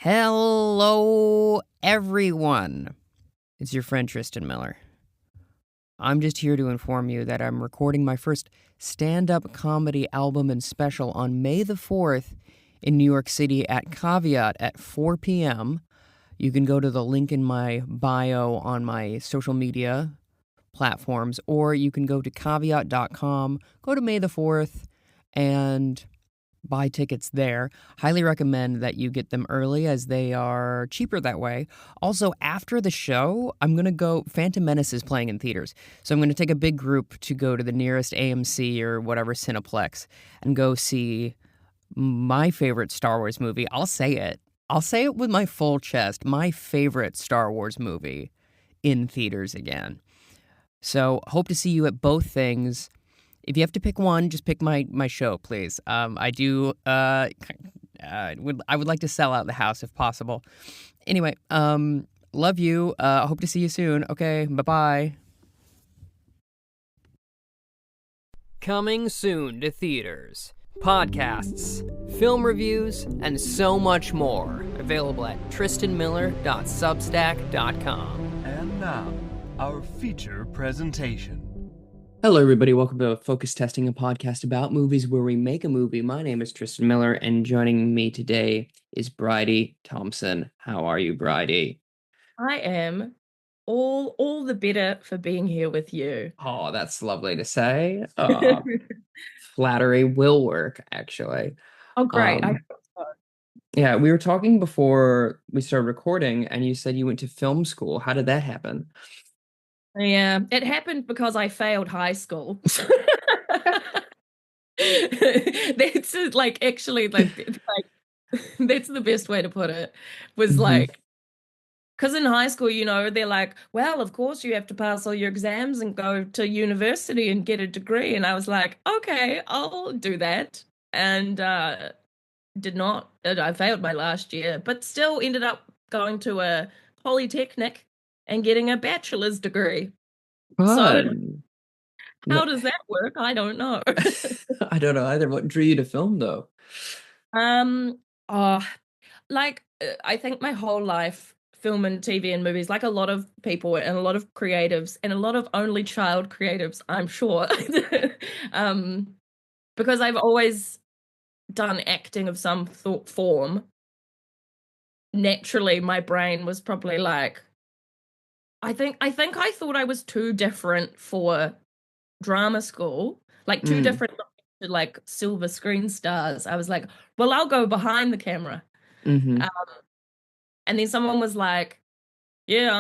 Hello, everyone. It's your friend Tristan Miller. I'm just here to inform you that I'm recording my first stand-up comedy album and special on May the 4th in New York City at Caveat at 4 p.m. You can go to the link in my bio on my social media platforms, or you can go to caveat.com, go to May the 4th, and buy tickets there. Highly recommend that you get them early as they are cheaper that way. Also, after the show, I'm going to go, Phantom Menace is playing in theaters. So I'm going to take a big group to go to the nearest AMC or whatever Cineplex and go see my favorite Star Wars movie. I'll say it with my full chest. My favorite Star Wars movie in theaters again. So hope to see you at both things. If you have to pick one, just pick my show, please. I would like to sell out the house if possible. Anyway, love you. Hope to see you soon. Okay, bye-bye. Coming soon to theaters, podcasts, film reviews, and so much more. Available at tristanmiller.substack.com. And now, our feature presentation. Hello, everybody. Welcome to Focus Testing, a podcast about movies where we make a movie. My name is Tristan Miller, and joining me today is Bridie Thomson. How are you, Bridie? I am all the better for being here with you. Oh, that's lovely to say. Flattery will work, actually. Oh, great. I hope so. Yeah, we were talking before we started recording, and you said you went to film school. How did that happen? Yeah, it happened because I failed high school. That's like actually like that's the best way to put it. Was like, because in high school, you know, they're like, well, of course you have to pass all your exams and go to university and get a degree. And I was like, okay, I'll do that. And did not. I failed my last year, but still ended up going to a polytechnic and getting a bachelor's degree. So how does that work? I don't know. I don't know either. What drew you to film, though? I think my whole life, film and TV and movies, like a lot of people and a lot of creatives and a lot of only child creatives, I'm sure, because I've always done acting of some form. Naturally, my brain was probably like, I think I thought I was too different for drama school, like too different to like silver screen stars. I was like, well, I'll go behind the camera. And then someone was like, yeah,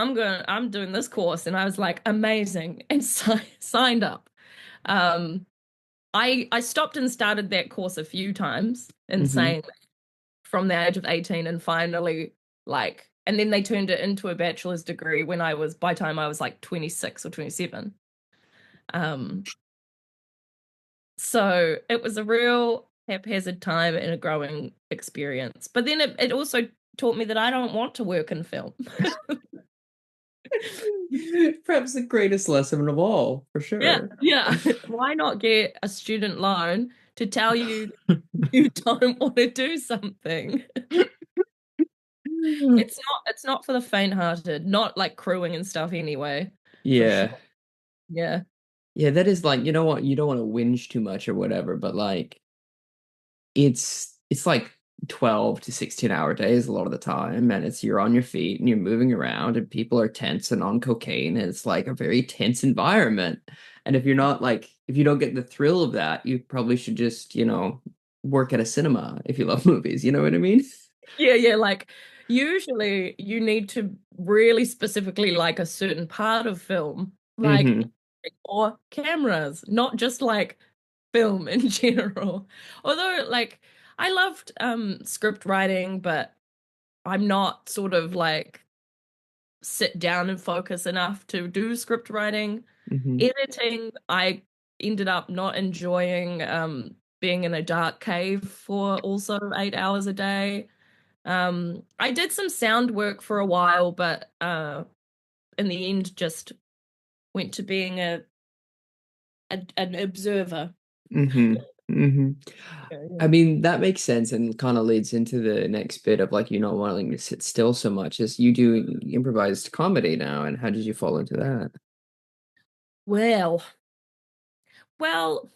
I'm doing this course. And I was like, amazing. And signed up. I stopped and started that course a few times, insanely, from the age of 18, and finally and then they turned it into a bachelor's degree by the time I was like 26 or 27. So it was a real haphazard time and a growing experience. But then it also taught me that I don't want to work in film. Perhaps the greatest lesson of all, for sure. Yeah. Why not get a student loan to tell you you don't want to do something? It's not for the faint-hearted, not like crewing and stuff anyway. Yeah. Sure. Yeah. Yeah, that is like, you know what, you don't want to whinge too much or whatever, but like it's like 12 to 16-hour days a lot of the time, and you're on your feet and you're moving around and people are tense and on cocaine, and it's like a very tense environment. And if you don't get the thrill of that, you probably should just, work at a cinema if you love movies, you know what I mean? Yeah, like usually you need to really specifically like a certain part of film, like or cameras, not just like film in general. Although like I loved script writing, but I'm not sort of like sit down and focus enough to do script writing. Editing, I ended up not enjoying being in a dark cave for also 8 hours a day. I did some sound work for a while, but in the end just went to being an observer. hmm Yeah, I yeah. mean, that makes sense and kind of leads into the next bit of like you not wanting to sit still so much as you do improvised comedy now, and how did you fall into that? Well, well,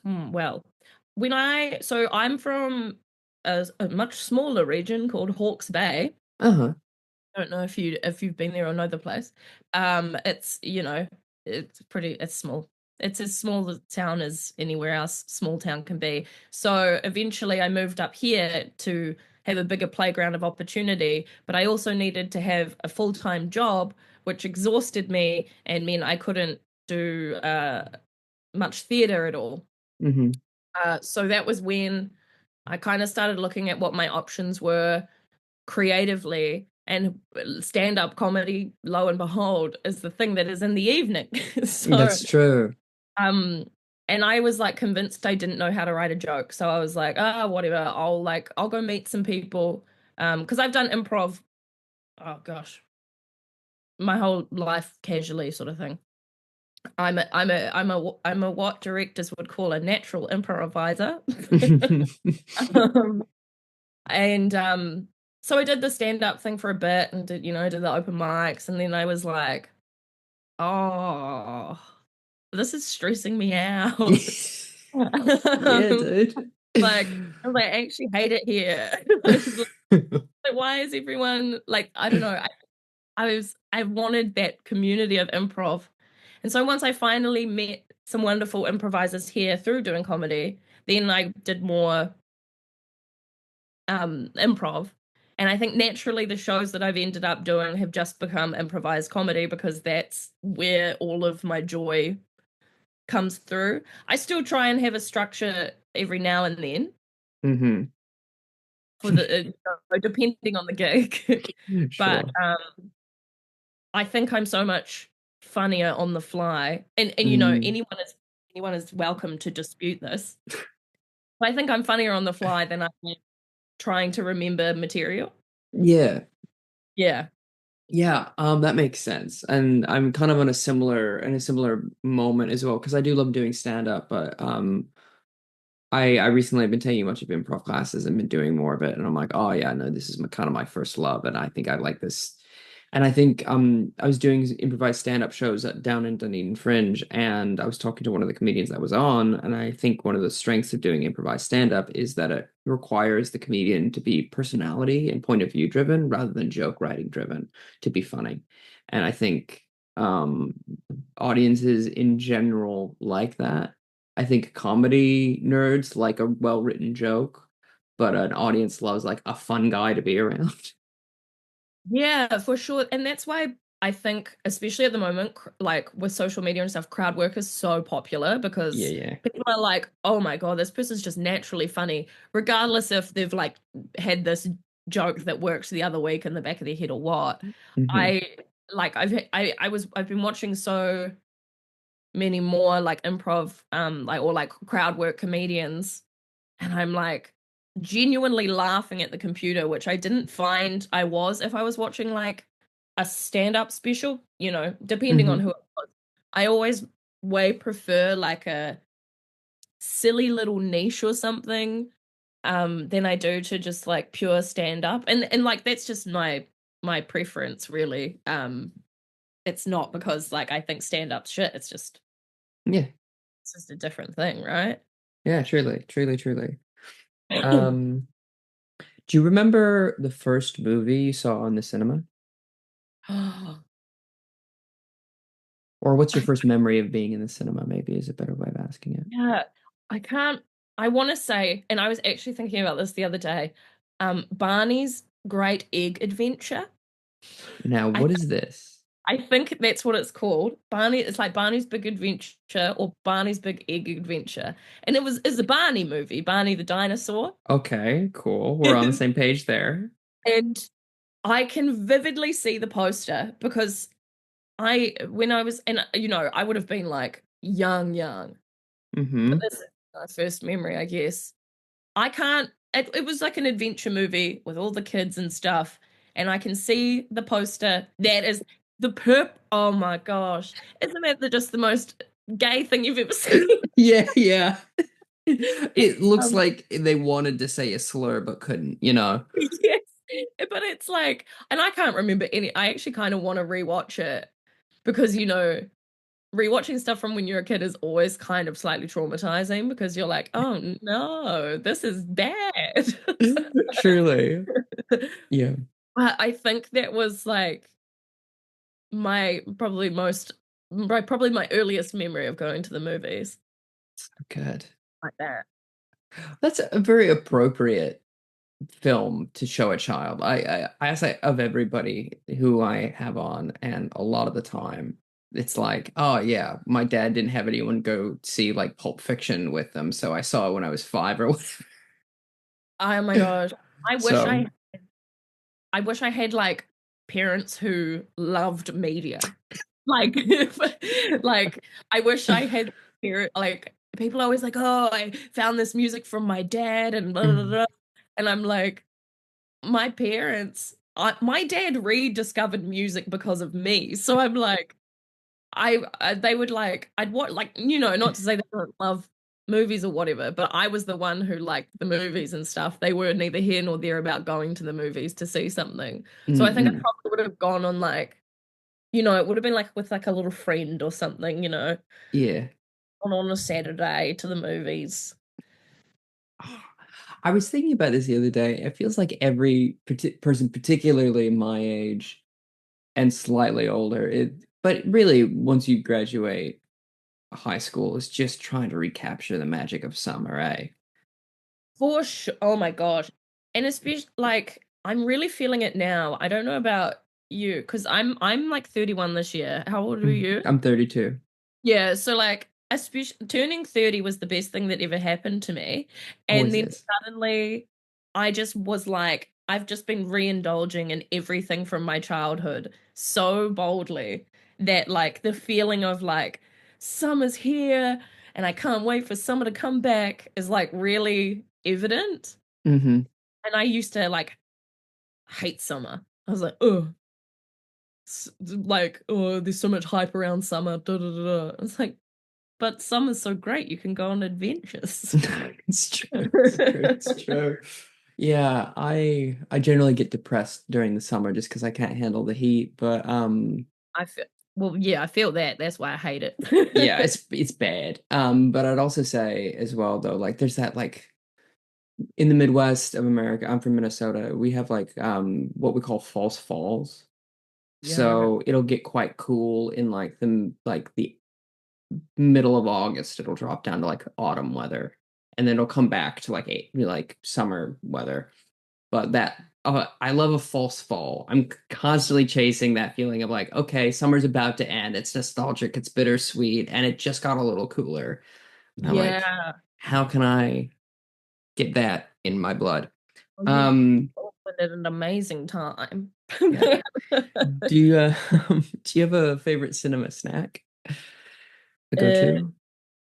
so I'm from a much smaller region called Hawke's Bay. Uh-huh. I don't know if you've been there or know the place. It's it's small. It's as small a town as anywhere else small town can be. So eventually I moved up here to have a bigger playground of opportunity, but I also needed to have a full-time job, which exhausted me and meant I couldn't do much theater at all. hmm So that was when I kind of started looking at what my options were creatively, and stand-up comedy, lo and behold, is the thing that is in the evening. So That's true. um and I was like convinced I didn't know how to write a joke, so I was like, whatever, I'll go meet some people, because I've done improv, oh gosh, my whole life casually, sort of thing. I'm a what directors would call a natural improviser. um, And so I did the stand-up thing for a bit and did the open mics, and then I was like, oh, this is stressing me out. Yeah, Um, dude. I actually hate it here. It's like, why is everyone like, I don't know. I wanted that community of improv. And so once I finally met some wonderful improvisers here through doing comedy, then I did more improv. And I think naturally the shows that I've ended up doing have just become improvised comedy because that's where all of my joy comes through. I still try and have a structure every now and then hmm for depending on the gig. But Sure. I think I'm so much funnier on the fly. And Mm. anyone is welcome to dispute this. But I think I'm funnier on the fly than I am trying to remember material. Yeah. Yeah. Yeah, that makes sense. And I'm kind of on a similar moment as well, because I do love doing stand up, but I recently have been taking a bunch of improv classes and been doing more of it, and I'm like, oh yeah, no, this is kind of my first love, and I think I like this. And I think I was doing improvised stand-up shows down in Dunedin Fringe, and I was talking to one of the comedians that was on, and I think one of the strengths of doing improvised stand-up is that it requires the comedian to be personality and point of view driven rather than joke writing driven to be funny. And I think um audiences in general like that. I think comedy nerds like a well-written joke, but an audience loves like a fun guy to be around. Yeah, for sure. And that's why I think, especially at the moment, like with social media and stuff, crowd work is so popular Yeah, because yeah. people are like, oh my God, this person's just naturally funny, regardless if they've like had this joke that worked the other week in the back of their head or what. hmm I like I've been watching so many more like improv like or like crowd work comedians, and I'm like genuinely laughing at the computer, which I didn't find I was if I was watching like a stand-up special, depending on hmm who it was. I always way prefer like a silly little niche or something than I do to just like pure stand-up. And like that's just my preference really. It's not because like I think stand-up's shit. Yeah. It's just a different thing, right? Yeah, truly, truly, truly. Um, do you remember the first movie you saw in the cinema? Or what's your first memory of being in the cinema, maybe is a better way of asking it. Yeah, I can't. I want to say, and I was actually thinking about this the other day. Barney's Great Egg Adventure. Now, I what is this? I think that's what it's called. Barney. It's like Barney's Big Adventure or Barney's Big Egg Adventure, and it's a Barney movie, Barney the dinosaur. Okay, cool. We're on the same page there. And I can vividly see the poster because when I was, and I would have been like young, but hmm this is my first memory, I guess. I can't. It was like an adventure movie with all the kids and stuff, and I can see the poster. That is the perp. Oh my gosh! Isn't that just the most gay thing you've ever seen? Yeah, yeah. It looks Um, like they wanted to say a slur but couldn't, you know? yes, but it's like, and I can't remember any. I actually kind of want to rewatch it because rewatching stuff from when you're a kid is always kind of slightly traumatizing because you're like, oh no, this is bad. Truly. Yeah. But I think that was like my probably my earliest memory of going to the movies Good. like that. That's a very appropriate film to show a child. I say of everybody who I have on, and a lot of the time, it's like, oh yeah, my dad didn't have anyone go see like Pulp Fiction with them, so I saw it when I was 5 or whatever. Oh my gosh. I wish So, I I wish I had like parents who loved media. Like like I wish I had parent like people are always like, "Oh, I found this music from my dad and blah, blah, blah, mm, blah." And I'm like, my parents my dad rediscovered music because of me. So I'm like they would like I'd watch like not to say they don't love movies or whatever, but I was the one who liked the movies and stuff. They were neither here nor there about going to the movies to see something. So I think I mm, probably would have gone on like it would have been like with like a little friend or something, yeah. on a Saturday to the movies. I was thinking about this the other day. It feels like every person, particularly my age and slightly older, but really once you graduate high school, is just trying to recapture the magic of summer, eh? For sure. Oh my gosh. And especially like I'm really feeling it now. I don't know about you because I'm like 31 this year. How old are you? I'm 32. Yeah, so like especially turning 30 was the best thing that ever happened to me. And Always then is. suddenly I just was like, I've just been re-indulging in everything from my childhood so boldly that like the feeling of like summer's here and I can't wait for summer to come back is like really evident. Hmm. And I used to like hate summer. I was like, oh, like, oh, there's so much hype around summer. Da, da, da, da. It's like, but summer's so great. You can go on adventures. It's true. It's true. It's true. Yeah, I generally get depressed during the summer just because I can't handle the heat. But I feel well, yeah, I feel that. That's why I hate yeah, it. it's bad. But I'd also say as well though, like there's that like in the Midwest of America, I'm from Minnesota, we have like what we call false falls. Yeah. So it'll get quite cool in like the middle of August. It'll drop down to like autumn weather, and then it'll come back to like summer weather. But that I love a false fall. I'm constantly chasing that feeling of like, okay, summer's about to end. It's nostalgic, it's bittersweet, and it just got a little cooler. And I'm like, Yeah. how can I get that in my blood? Well, you Um, opened at an amazing time. yeah. Do you do you have a favorite cinema snack to go Uh, to?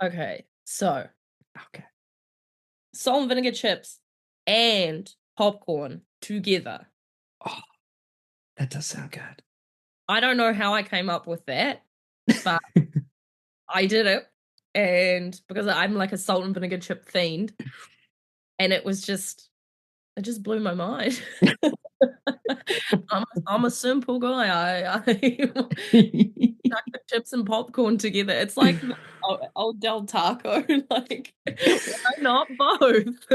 okay, so Okay. salt and vinegar chips and popcorn together. Oh, that does sound good. I don't know how I came up with that, but I did it. And because I'm like a salt and vinegar chip fiend, and it just blew my mind. I'm a simple guy. I chocolate chips and popcorn together. It's like the old Del Taco. Like, why not both?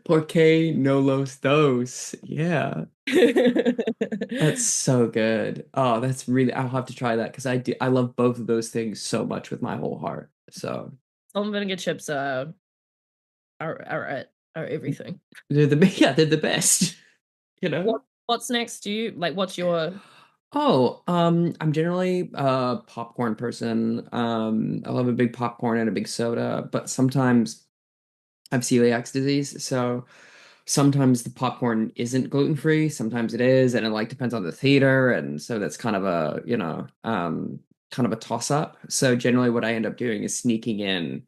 Por qué no los dos? Yeah. That's so good. Oh, that's really, I'll have to try that because I love both of those things so much with my whole heart. So Salt and vinegar chips are everything. yeah, they're the best, you know? What's next? Do you like? What's your? Oh, I'm generally a popcorn person. I love a big popcorn and a big soda, but sometimes I have celiac disease, so sometimes the popcorn isn't gluten free, sometimes it is, and it like depends on the theater, and so that's kind of a, kind of a toss up. So generally what I end up doing is sneaking in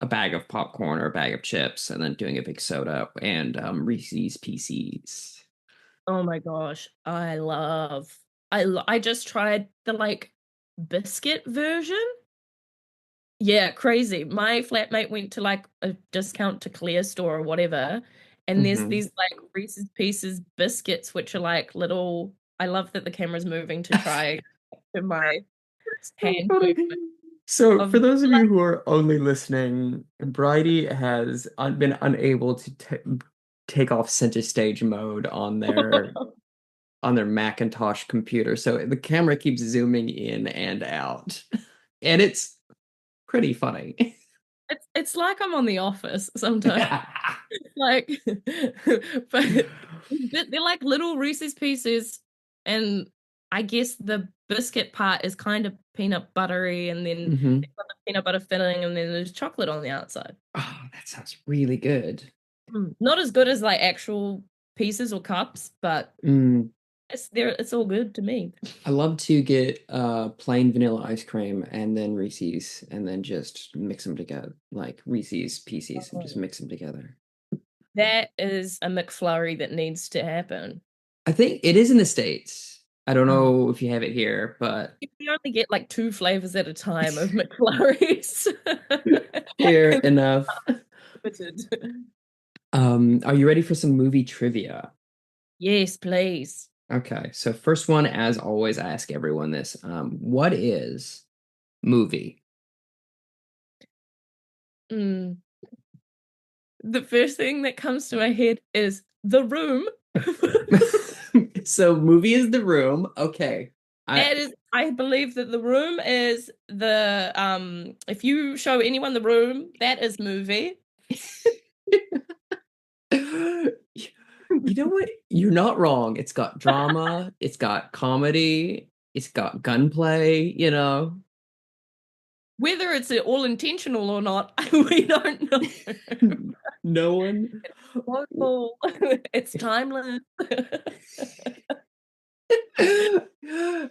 a bag of popcorn or a bag of chips and then doing a big soda and Reese's Pieces. Oh my gosh, I just tried the like biscuit version. Yeah, crazy. My flatmate went to like a discount to Clear store or whatever, and there's Hmm. these like Reese's Pieces biscuits, which are like little. I love that the camera's moving to try to my So hand funny. movement So, for of those of you who are only listening, Bridie has been unable to take off center stage mode on their Macintosh computer. So the camera keeps zooming in and out. And it's pretty funny. it's like I'm on The Office sometimes. Like, but they're like little Reese's Pieces, and I guess the biscuit part is kind of peanut buttery, and then Hmm. it's got the peanut butter filling, and then there's chocolate on the outside. Oh, that sounds really good. Not as good as like actual pieces or cups, but Mm, it's there. It's all good to me. I love to get plain vanilla ice cream and then Reese's and then just mix them together, like Reese's Pieces, and just Oh. mix them together. That is a McFlurry that needs to happen. I think it is in the States. I don't Oh. know if you have it here, but You only get like two flavors at a time of McFlurries. fair enough. Limited. Are you ready for some movie trivia? Yes, please. Okay, so first one, as always, I ask everyone this. What is movie? Mm. The first thing that comes to my head is The Room. So movie is The Room. Okay. I That is, I believe that The Room is the if you show anyone The Room, that is movie. You know what? You're not wrong. It's got drama, it's got comedy, it's got gunplay, you know. Whether it's all intentional or not, we don't know. No one. Local. It's timeless.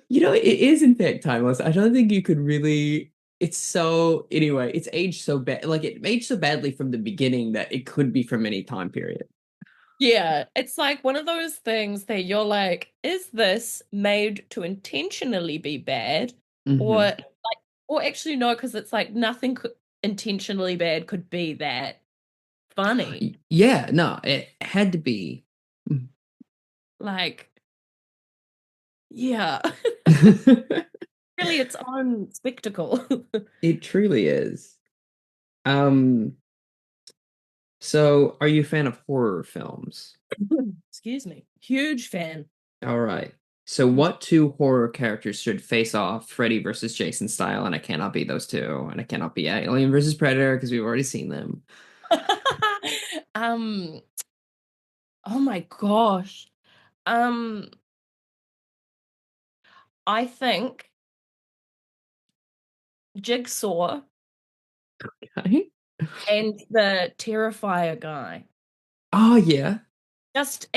You know, it is in fact timeless. I don't think you could really. It's so anyway. It's aged so bad. Like it aged so badly from the beginning that it could be from any time period. Yeah, it's like one of those things that you're like, is this made to intentionally be bad? Or Hmm. like, or actually no, because it's like nothing could intentionally bad could be that funny. Yeah, no, it had to be. Like, yeah, really its own spectacle. It truly is. Um, so are you a fan of horror films? Excuse me. Huge fan. All right. So what two horror characters should face off Freddy versus Jason style? And I cannot be those two, and I cannot be Alien versus Predator because we've already seen them. um, oh my gosh. Um, I think Jigsaw Okay. and the Terrifier guy. Oh yeah. Just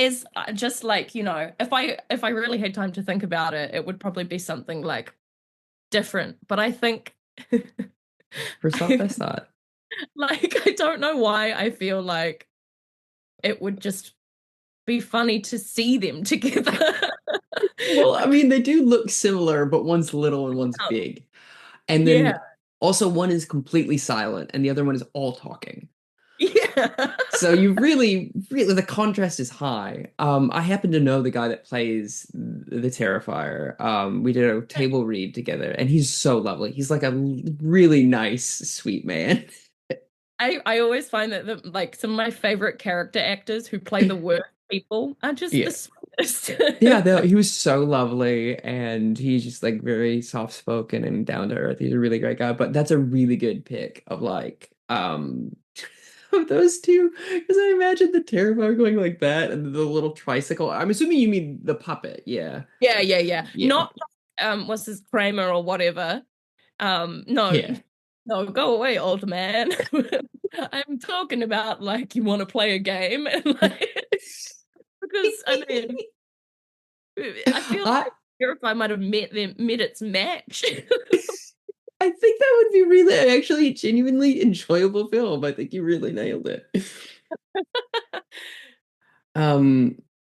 like, if I really had time to think about it, it would probably be something like different. But I think First off, I best thought. I don't know why I feel like it would just be funny to see them together. Well, I mean, they do look similar, but one's little and one's big. And Yeah. then also one is completely silent and the other one is all talking. Yeah. So you really the contrast is high. I happen to know the guy that plays the Terrifier. We did a table read together, and he's so lovely. He's like a really nice, sweet man. I always find that like some of my favorite character actors who play the worst people are just the Yeah, sweetest. yeah. He was so lovely, and he's just like very soft spoken and down to earth. He's a really great guy. But that's a really good pick of like of those two, because I imagine the Terrifier going like that and the little tricycle. I'm assuming you mean the puppet. Yeah. Yeah, yeah, yeah. Yeah. Not what's his Kramer or whatever. No, Yeah. no, go away, old man. I'm talking about like you want to play a game and like because I mean I feel I like Purify might have met its match. I think that would be really actually a genuinely enjoyable film. I think you really nailed it.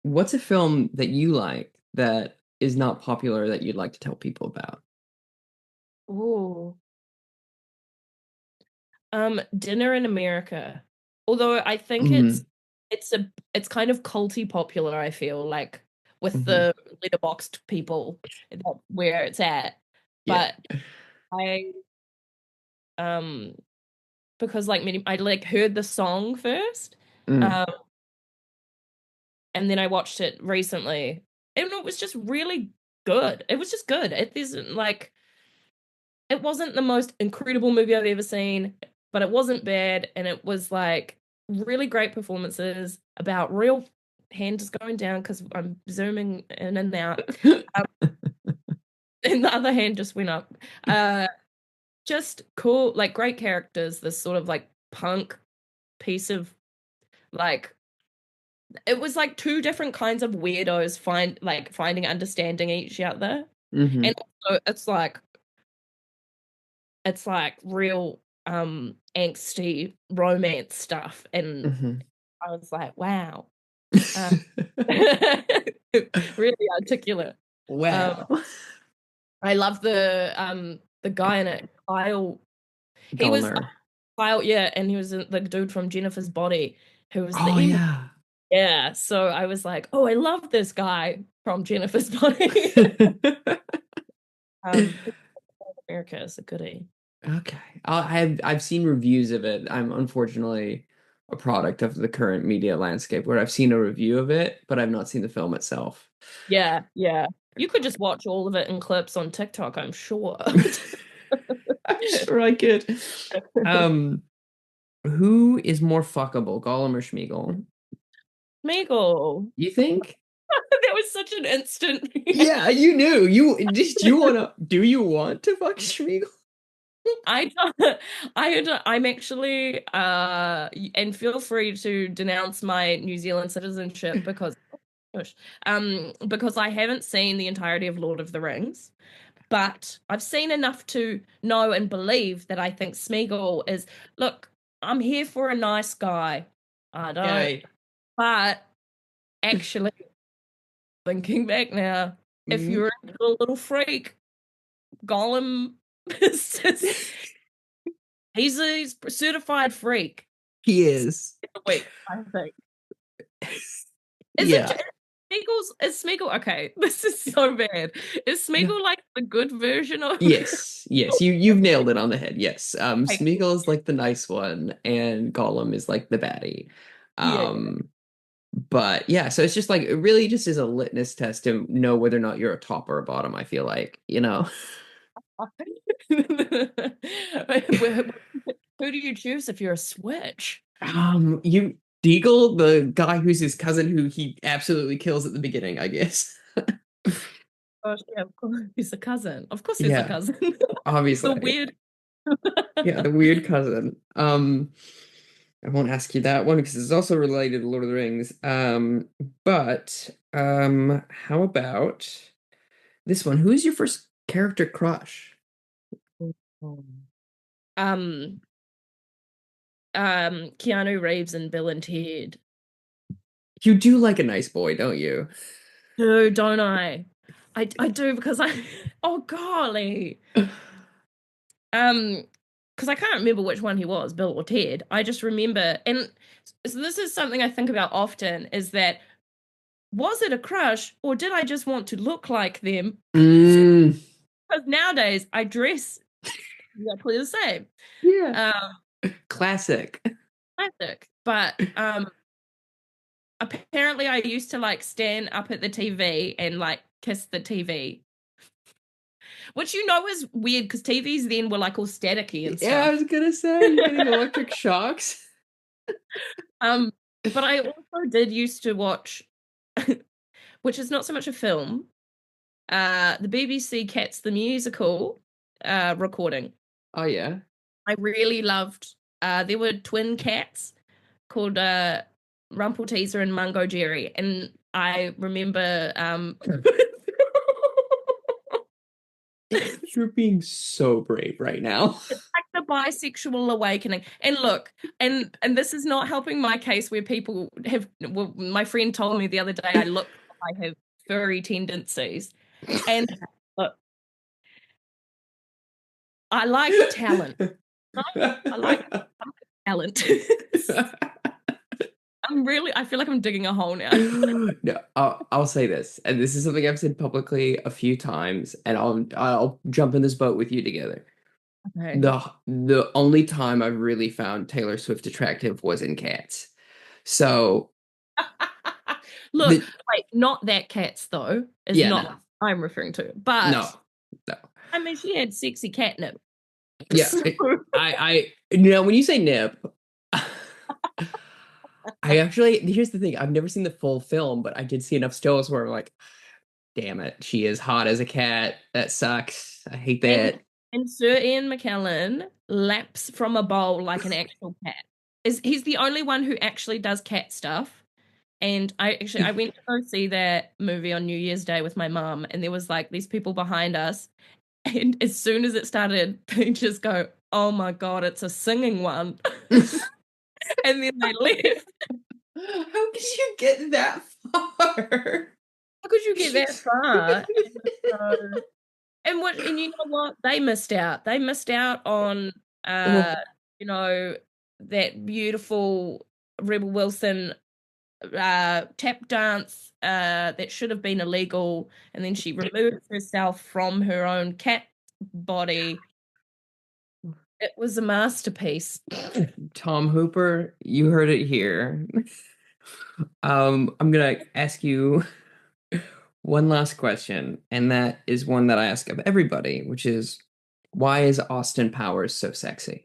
What's a film that you like that is not popular that you'd like to tell people about? Ooh. Dinner in America. Although I think Mm, it's kind of culty popular, I feel like with mhm. the letterboxed people where it's at. Yeah. But I um because like I like heard the song first. Mm, Um and then I watched it recently. And it was just really good. It was just good. It isn't like it wasn't the most incredible movie I've ever seen, but it wasn't bad, and it was like really great performances about real hand is going down because I'm zooming in and out. Um, and the other hand just went up. Just cool, like great characters, this sort of like punk piece of like it was like two different kinds of weirdos finding understanding each other. mhm, And also it's like real angsty romance stuff, and mhm. I was like, wow. uh, really articulate. um Wow. I love the guy in it, Kyle. He was Gallner. Kyle, yeah, and he was the dude from Jennifer's Body who was the Oh emo. yeah. Yeah, so I was like, oh, I love this guy from Jennifer's Body. um America is a goodie. Okay. I've seen reviews of it. I'm unfortunately a product of the current media landscape where I've seen a review of it, but I've not seen the film itself. Yeah, yeah. You could just watch all of it in clips on TikTok, I'm sure. I'm sure I could. Um, who is more fuckable, Gollum or Schmeagol? Meagle. You think? That was such an instant Yeah, reaction. you knew. Do you want to fuck Schmeagol? I don't, I'm actually and feel free to denounce my New Zealand citizenship because I haven't seen the entirety of Lord of the Rings, but I've seen enough to know and believe that I think Smeagol is, look, I'm here for a nice guy. I don't, Guy. but actually thinking back now, if Mhm. you're a little freak, Gollum is just, he's a certified freak. He is. Wait, I think. Is it Yeah. Is Smeagol okay? This is so bad. Is Smeagol like the good version of Yes, yes, you've nailed it on the head. Yes, like, Smeagol is like the nice one, and Gollum is like the baddie. yeah, yeah. But yeah, so it's just like it really just is a litmus test to know whether or not you're a top or a bottom. I feel like, you know. Who do you choose if you're a switch? You Deagle, the guy who's his cousin, who he absolutely kills at the beginning, I guess. Gosh, yeah, of course he's a cousin. Of course, he's a Yeah, cousin. The obviously. weird. Yeah, the weird cousin. I won't ask you that one because it's also related to Lord of the Rings. But how about this one? Who is your first character crush? Um, Keanu Reeves and Bill and Ted. You do like a nice boy, don't you? No, don't I? I do because I oh golly. Um, because I can't remember which one he was, Bill or Ted. I just remember, and so this is something I think about often, is that was it a crush or did I just want to look like them? Mm, Because nowadays I dress exactly the same. yeah. Um, Classic. classic. But apparently I used to like stand up at the TV and like kiss the TV. Which is weird because TVs then were like all staticky and Yeah, I stuff. was gonna say you're getting electric shocks. Um, but I also did used to watch, which is not so much a film, the BBC Cats the Musical recording. Oh yeah. I really loved there were twin cats called Rumpelteazer and Mungo Jerry, and I remember You're being so brave right now. like the bisexual awakening. And look, and this is not helping my case where people have, well, my friend told me the other day I look like I have furry tendencies. And look, I like talent. I like talent. I feel like I'm digging a hole now. No, I'll say this, and this is something I've said publicly a few times, and I'll jump in this boat with you together. Okay. The only time I've really found Taylor Swift attractive was in Cats. So Look, wait, not that Cats though, is yeah, not no, what I'm referring to. no, But no. I mean she had sexy catnip. Yeah, So, I when you say nip, I actually here's the thing. I've never seen the full film, but I did see enough stills where I'm like, damn it, she is hot as a cat. That sucks. I hate that. and Sir Ian McKellen laps from a bowl like an actual cat. He's the only one who actually does cat stuff. And I went to go see that movie on New Year's Day with my mum, and there was like these people behind us, and as soon as it started, they just go, "Oh my God, it's a singing one," and then they left. How could you get that far? How could you get that far? And you know what? They missed out. They missed out on Well, you know, that beautiful Rebel Wilson tap dance that should have been illegal, and then she removed herself from her own cat body. It was a masterpiece. Tom Hooper, you heard it here. I'm gonna ask you one last question, and that is one that I ask of everybody, which is why is Austin Powers so sexy?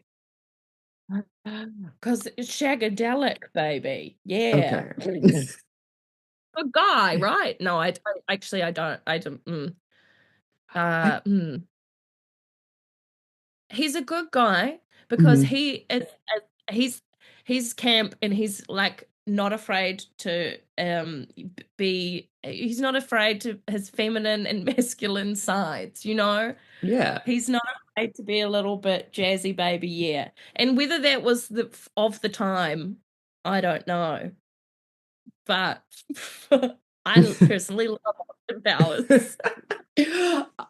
Because it's shagadelic, baby. Yeah. Okay. Good guy, right? No, I don't. Actually, I don't. I don't. I, He's a good guy because mhm. he's he's camp, and he's like not afraid to be he's not afraid to his feminine and masculine sides, you know? Yeah. He's not afraid to be a little bit jazzy baby, yeah. And whether that was of the time, I don't know. But I personally love Austin Powers.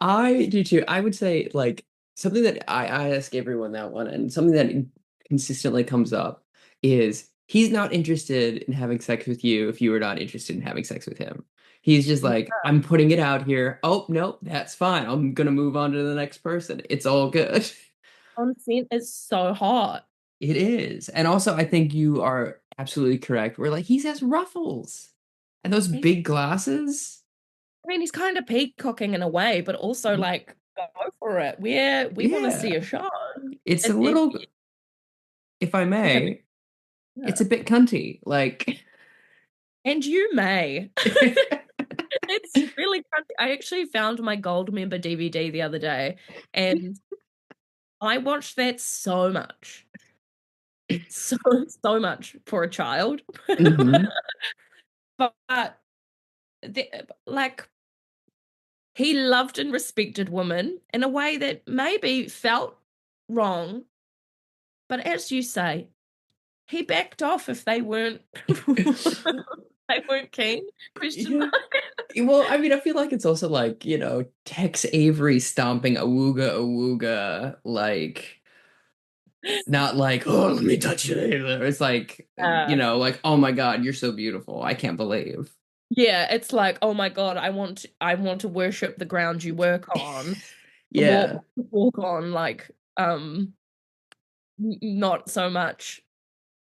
I do too. I would say like something that I ask everyone that one, and something that consistently comes up is he's not interested in having sex with you if you are not interested in having sex with him. He's just like, I'm putting it out here. Oh, no, that's fine. I'm gonna move on to the next person. It's all good. Consent is so hot. It is. And also I think you are absolutely correct. Where like he has ruffles and those He's big glasses. I mean, he's kind of peacocking in a way, but also like go for it. We want to see Yeah. a show. It's a If little, if I you have, may, yeah. it's a bit cunty. Like, And you may. It's really cunty. I actually found my gold member DVD the other day, and I watched that so much. So so much for a child. mhm. But like he loved and respected women in a way that maybe felt wrong, but as you say, he backed off if they weren't they weren't keen. Question Yeah. mark. Well, I mean, I feel like it's also like, Tex Avery stomping awooga awooga, like not like, oh, let me touch you. It's like, Uh, like, oh my God, you're so beautiful. I can't believe. yeah, it's like, oh my God, I want to worship the ground you work on. Yeah. Walk on, like not so much.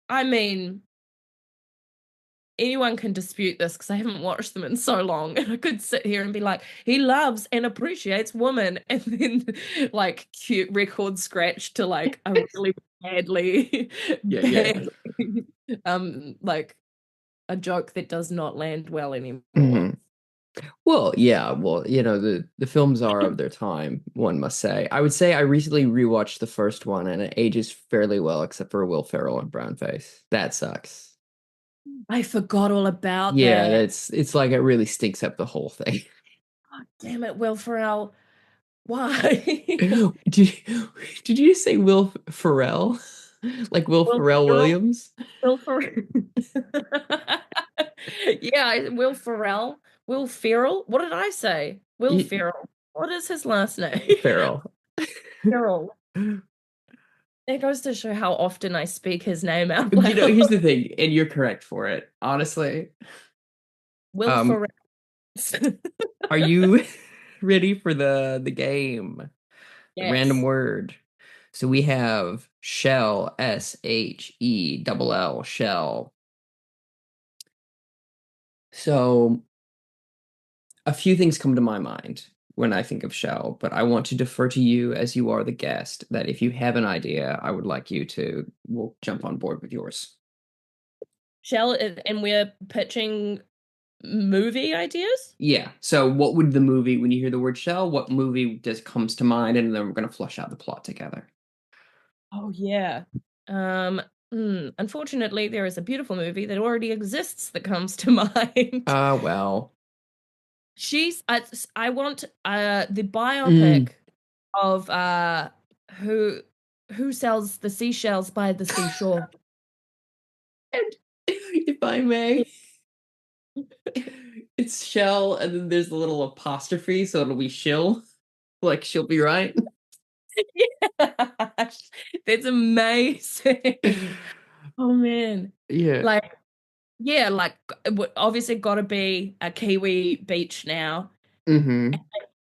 I mean, anyone can dispute this because I haven't watched them in so long, and I could sit here and be like, he loves and appreciates women, and then like cute record scratch to like a really badly Yeah, yeah. like a joke that does not land well anymore. Mhm. Well, yeah, well, the films are of their time, one must say. I would say I recently rewatched the first one and it ages fairly well, except for Will Ferrell and Brownface. That sucks. I forgot all about Yeah, that. it's like it really stinks up the whole thing. Oh, damn it, Will Ferrell. Why? Did you say Will Ferrell? Like Will Will Ferrell Ferrell. Williams? Will Ferrell. Yeah, Will Ferrell. Will Ferrell. What did I say? Will Y- Ferrell. What is his last name? Ferrell. Ferrell. It goes to show how often I speak his name out You know, loud. here's the thing, and you're correct for it, honestly. Will Um, Ferrell. are you ready for the game? The random Yes. word. So we have shell, Shell, shell. So a few things come to my mind when I think of shell, but I want to defer to you as you are the guest, that if you have an idea, I would like you to, we'll jump on board with yours. And we're pitching movie ideas? Yeah. So what would the movie, when you hear the word shell, what movie just comes to mind? And then we're going to flush out the plot together. Oh yeah. Um, Unfortunately, there is a beautiful movie that already exists that comes to mind. Well. I want the Mm. biopic of who who sells the seashells by the seashore. And if I may, it's shell, and then there's a little apostrophe, so it'll be shill. Like she'll be right. Yeah. That's amazing. Oh man. Yeah. Like yeah, like obviously got to be a Kiwi beach now. Mm-hmm.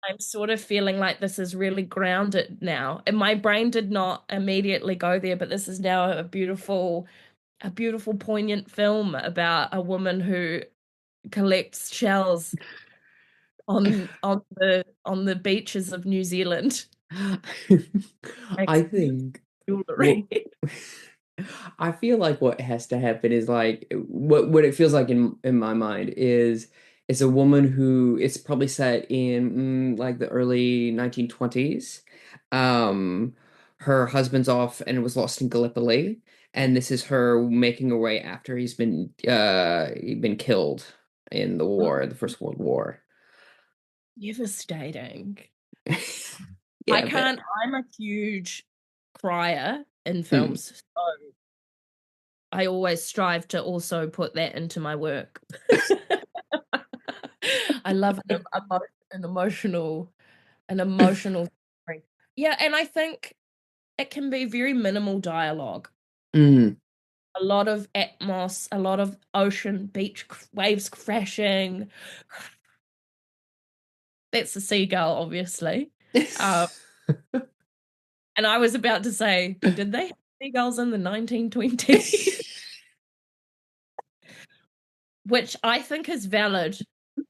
I'm sort of feeling like this is really grounded now. And my brain did not immediately go there, but this is now a beautiful, poignant film about a woman who collects shells on the beaches of New Zealand. I Makes think jewelry. what I feel like what has to happen is like what it feels like in my mind is it's a woman who it's probably set in like the early 1920s. Um, her husband's off and was lost in Gallipoli, and this is her making her way after he'd been killed in the war, the First World War. Devastating. I Yeah, but can't, I'm a huge crier in mm. films, so I always strive to also put that into my work. I love an emotional story. Yeah, and I think it can be very minimal dialogue. Mm. A lot of atmos, a lot of ocean, beach, waves crashing. That's a seagull, obviously. Um, and I was about to say, did they have seagulls in the 1920s? Which I think is valid,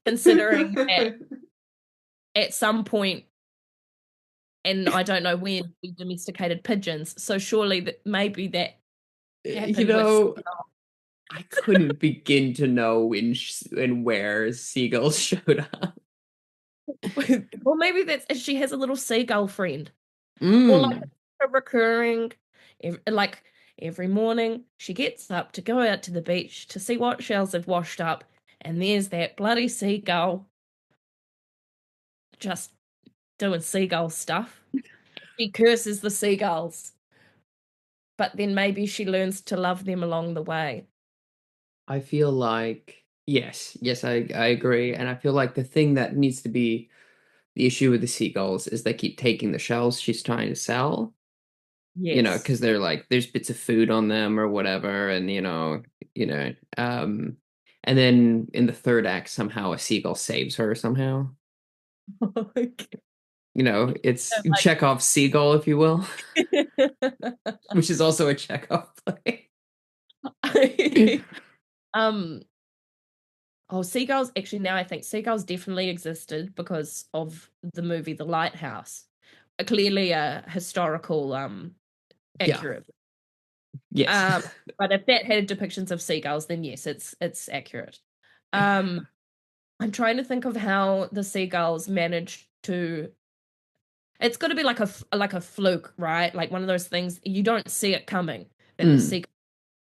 considering that at some point, and I don't know when, we domesticated pigeons. So surely that maybe that You happened with know, I couldn't begin to know when where seagulls showed up. well, maybe that's she has a little seagull friend, or like Mm. a recurring, like every morning she gets up to go out to the beach to see what shells have washed up, and there's that bloody seagull just doing seagull stuff. She curses the seagulls, but then maybe she learns to love them along the way. I feel like yes, I agree, and I feel like the thing that needs to be the issue with the seagulls is they keep taking the shells she's trying to sell. You know, Yes. because they're like there's bits of food on them or whatever, and you know, and then in the third act somehow a seagull saves her somehow. Okay. You know, it's Like Chekhov's seagull, if you will, which is also a Chekhov play. um oh, seagulls, actually, now I think seagulls definitely existed because of the movie The Lighthouse. Clearly a historical Yeah. accurate. Yes. But if that had depictions of seagulls, then yes, it's accurate. Um I'm trying to think of how the seagulls managed to. It's got to be like a fluke, right? Like one of those things you don't see it coming that the Mm. seagull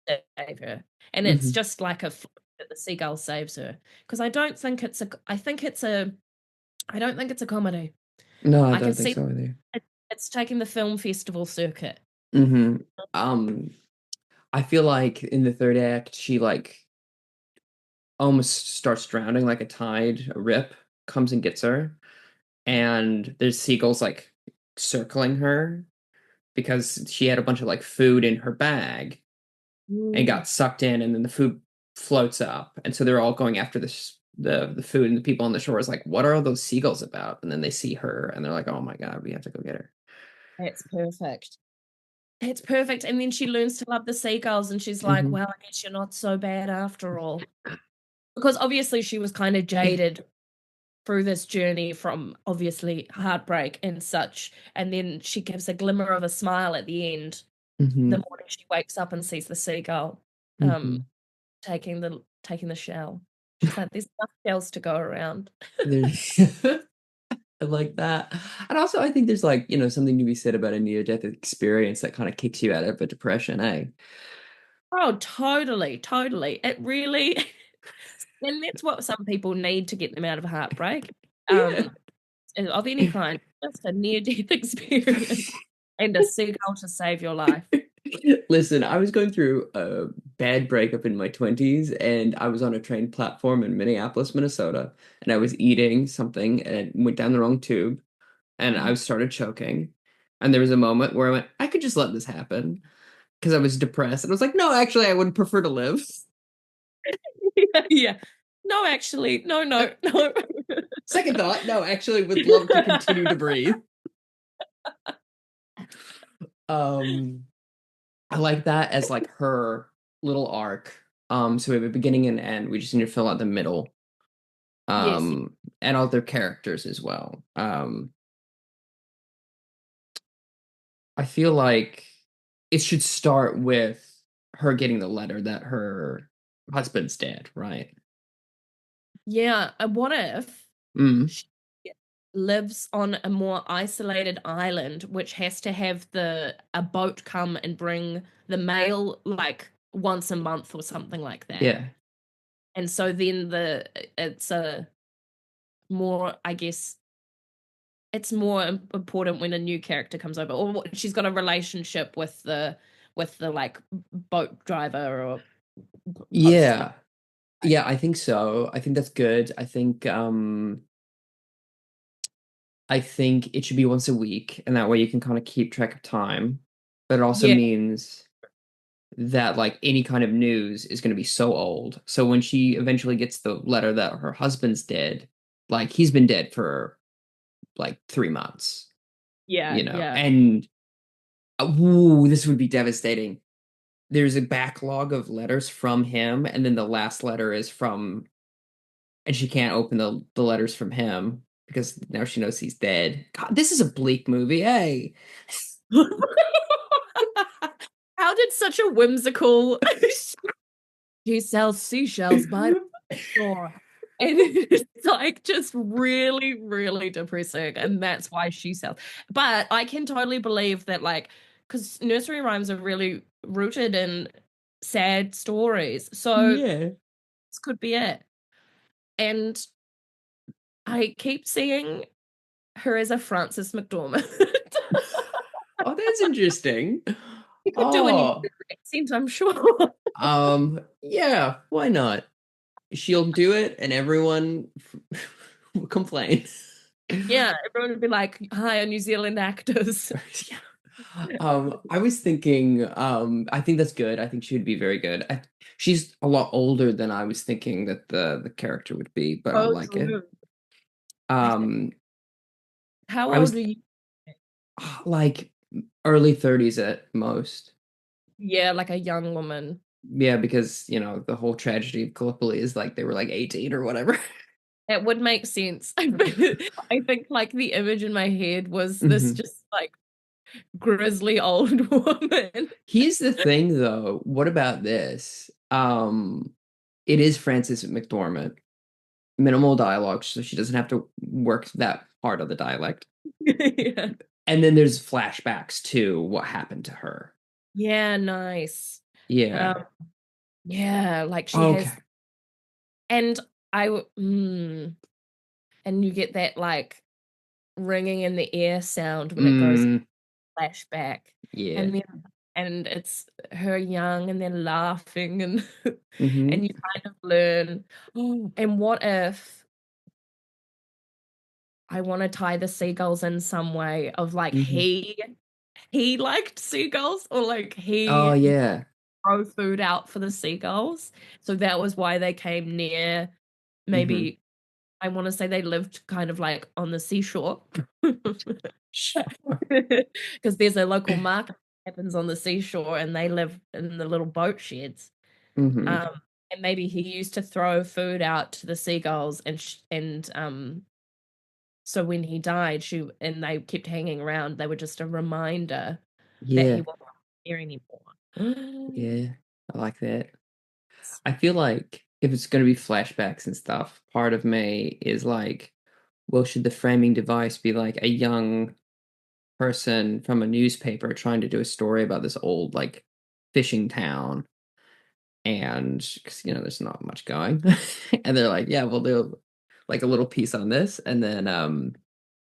save her, and it's Hmm. just like a fluke that the seagull saves her. Because I don't think it's a. I think it's a. I don't think it's a comedy. No, I I can don't think see so either. it's taking the film festival circuit. Hmm. Um, I feel like in the third act, she like almost starts drowning, like a tide, a rip comes and gets her, and there's seagulls like circling her, because she had a bunch of like food in her bag and got sucked in, and then the food floats up, and so they're all going after this the food, and the people on the shore is like, what are all those seagulls about? And then they see her and they're like, oh my god, we have to go get her. That's perfect. It's perfect. And then she learns to love the seagulls and she's like, well, I guess you're not so bad after all. Because obviously she was kind of jaded through this journey from obviously heartbreak and such. And then she gives a glimmer of a smile at the end. The morning she wakes up and sees the seagull taking the shell. She's like, there's enough shells to go around. I like that. And also I think there's like, you know, something to be said about a near-death experience that kind of kicks you out of a depression, eh? Oh, totally, totally. It really, and that's what some people need to get them out of heartbreak, Yeah. of any kind. Just a near-death experience and a seagull to save your life. Listen, I was going through a bad breakup in my 20s, and I was on a train platform in Minneapolis, Minnesota, and I was eating something and it went down the wrong tube, and I started choking. And there was a moment where I went, I could just let this happen because I was depressed. And I was like, no, actually, I would prefer to live. Yeah. No, actually, no. Second thought, no, actually, would love to continue to breathe. I like that as like her little arc. So we have a beginning and end. We just need to fill out the middle. Yes. And other characters as well. I feel like it should start with her getting the letter that her husband's dead, right? Yeah. What if she lives on a more isolated island, which has to have a boat come and bring the mail like once a month or something like that. Yeah. And so then it's a more, I guess, it's more important when a new character comes over, or she's got a relationship with the like boat driver or Yeah. Yeah, I think so. I think that's good. I think it should be once a week, and that way you can kind of keep track of time. But it also Yeah. means that like any kind of news is going to be so old. So when she eventually gets the letter that her husband's dead, like he's been dead for like 3 months, Yeah. you know, Yeah. and ooh, this would be devastating. There's a backlog of letters from him, and then the last letter is from, and she can't open the letters from him because now she knows he's dead. God, this is a bleak movie. Hey. How did such a whimsical she sells seashells by the shore, and it's like just really, really depressing, and that's why she sells. But I can totally believe that, like, because nursery rhymes are really rooted in sad stories, so Yeah. this could be it. And I keep seeing her as a Frances McDormand. Oh, that's interesting. You could do a new Oh, accent, I'm sure. yeah, why not? She'll do it and everyone will complain. Yeah, everyone would be like, hire New Zealand actors. I was thinking, I think that's good. I think she would be very good. She's a lot older than I was thinking that the character would be, but I Oh, like it. true. Um, How I old was are you? like early 30s at most. Yeah, like a young woman. Yeah, because you know the whole tragedy of Gallipoli is like they were like 18 or whatever. It would make sense. I think like the image in my head was this Mhm. just like grizzly old woman. Here's the thing though. What about this? It is Frances McDormand. Minimal dialogue, so she doesn't have to work that part of the dialect. Yeah. And then there's flashbacks to what happened to her. Yeah, nice. Yeah. Yeah, like she Okay. has, and and you get that like ringing in the air sound when it goes flashback, Yeah. and then it's her young and then laughing and Mm-hmm. and you kind of learn, oh, and what if I want to tie the seagulls in some way of like Mm-hmm. he he liked seagulls or like Oh he yeah. throw food out for the seagulls. So that was why they came near. Hmm. Maybe I want to say they lived kind of like on the seashore. Sure. Because there's a local market that happens on the seashore and they live in the little boat sheds. Hmm. Um, and maybe he used to throw food out to the seagulls and so when he died, and they kept hanging around, they were just a reminder that he Yeah. wasn't here anymore. Yeah. I like that. I feel like if it's going to be flashbacks and stuff, part of me is like, well, should the framing device be like a young person from a newspaper trying to do a story about this old like fishing town? And because there's not much going, and they're like, yeah, we'll do like a little piece on this, and then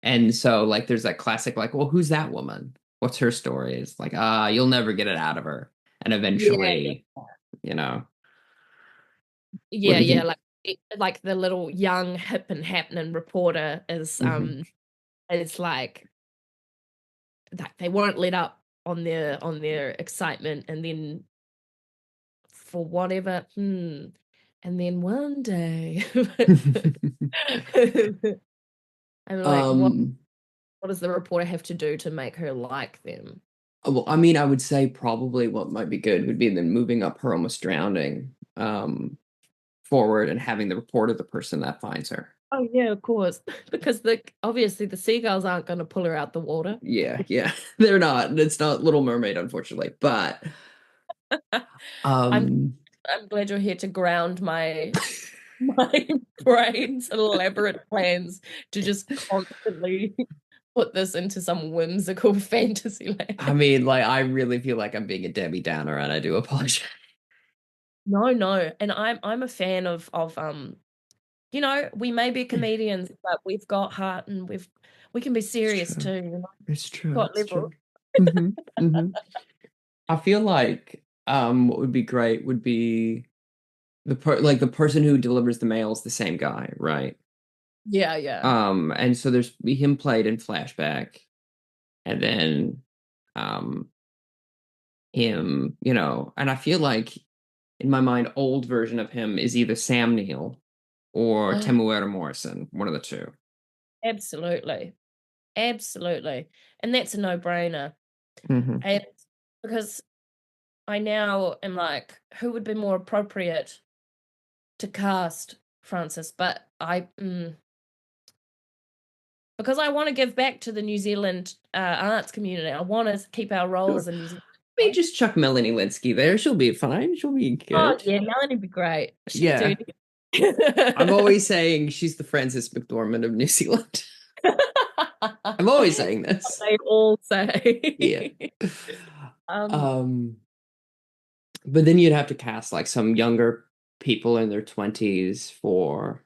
and so like there's that classic like, well, who's that woman? What's her story? It's like, you'll never get it out of her, and Yeah, eventually, you know, what yeah, do you yeah. think? Like the little young hip and happening reporter Hmm. is like that they won't let up on their excitement, and then for whatever, and then one day, I'm like, um what does the reporter have to do to make her like them? well, I mean, I would say probably what might be good would be then moving up her almost drowning forward and having the reporter the person that finds her. Oh yeah, of course. Because obviously the seagulls aren't going to pull her out the water. Yeah, yeah. They're not. It's not Little Mermaid, unfortunately. But I'm um I'm glad you're here to ground my brain's elaborate plans to just constantly put this into some whimsical fantasy I land. mean, like I really feel like I'm being a Debbie Downer and I do apologize. No, no. And I'm a fan of we may be comedians, but we've got heart and we can be It's serious true. too, It's true. got It's level. true. Hmm. Hmm. I feel like what would be great would be like the person who delivers the mail is the same guy, right? Yeah, yeah. And so there's be him played in flashback, and then um him, and I feel like in my mind, old version of him is either Sam Neill or Temuera Morrison, one of the two. Absolutely. Absolutely. And that's a no-brainer. Hmm. And because I now am like, who would be more appropriate to cast Francis? But because I want to give back to the New Zealand arts community. I want to keep our Sure. roles in New Zealand. Maybe just chuck Melanie Linsky there. She'll be fine. She'll be Oh good. yeah, Melanie would be great. She'd do. Yeah. I'm always saying she's the Frances McDormand of New Zealand. I'm always saying this. They all Yeah. say. um, Um, but then you'd have to cast like some younger people in their 20s for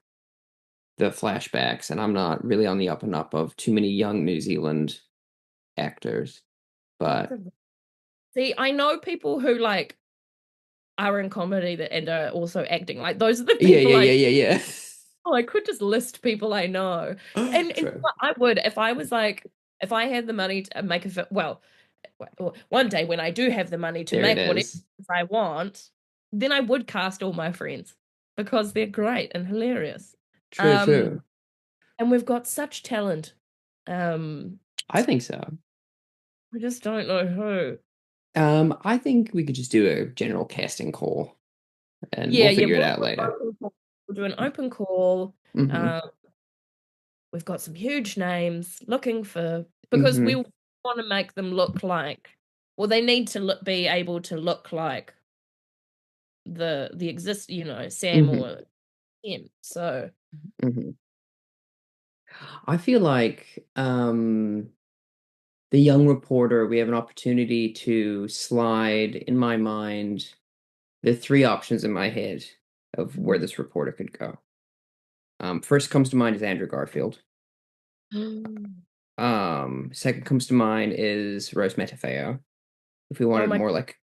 the flashbacks, and I'm not really on the up and up of too many young New Zealand actors. But See, I know people who like are in comedy and are also acting. Like those are the yeah, people yeah, yeah, yeah, I could just list people I know. yeah. And True. I would if I was like if I had the money to make one day when I do have the money to There it make whatever is. I want, then I would cast all my friends because they're great and hilarious. True, Um, true. and we've got such talent. Um, I think so. we just don't know who. I think we could just do a general casting call and Yeah, we'll yeah, figure it out later. we'll do an open call. Hmm. Um, we've got some huge names looking for because we Hmm. want to make them look like well, they need to be able to look like the exist, Sam Hmm. or him. So Hmm. I feel like the young reporter, we have an opportunity to slide in my mind the three options in my head of where this reporter could go. First comes to mind is Andrew Garfield. Second comes to mind is Rose Matafeo. If we oh wanted my more like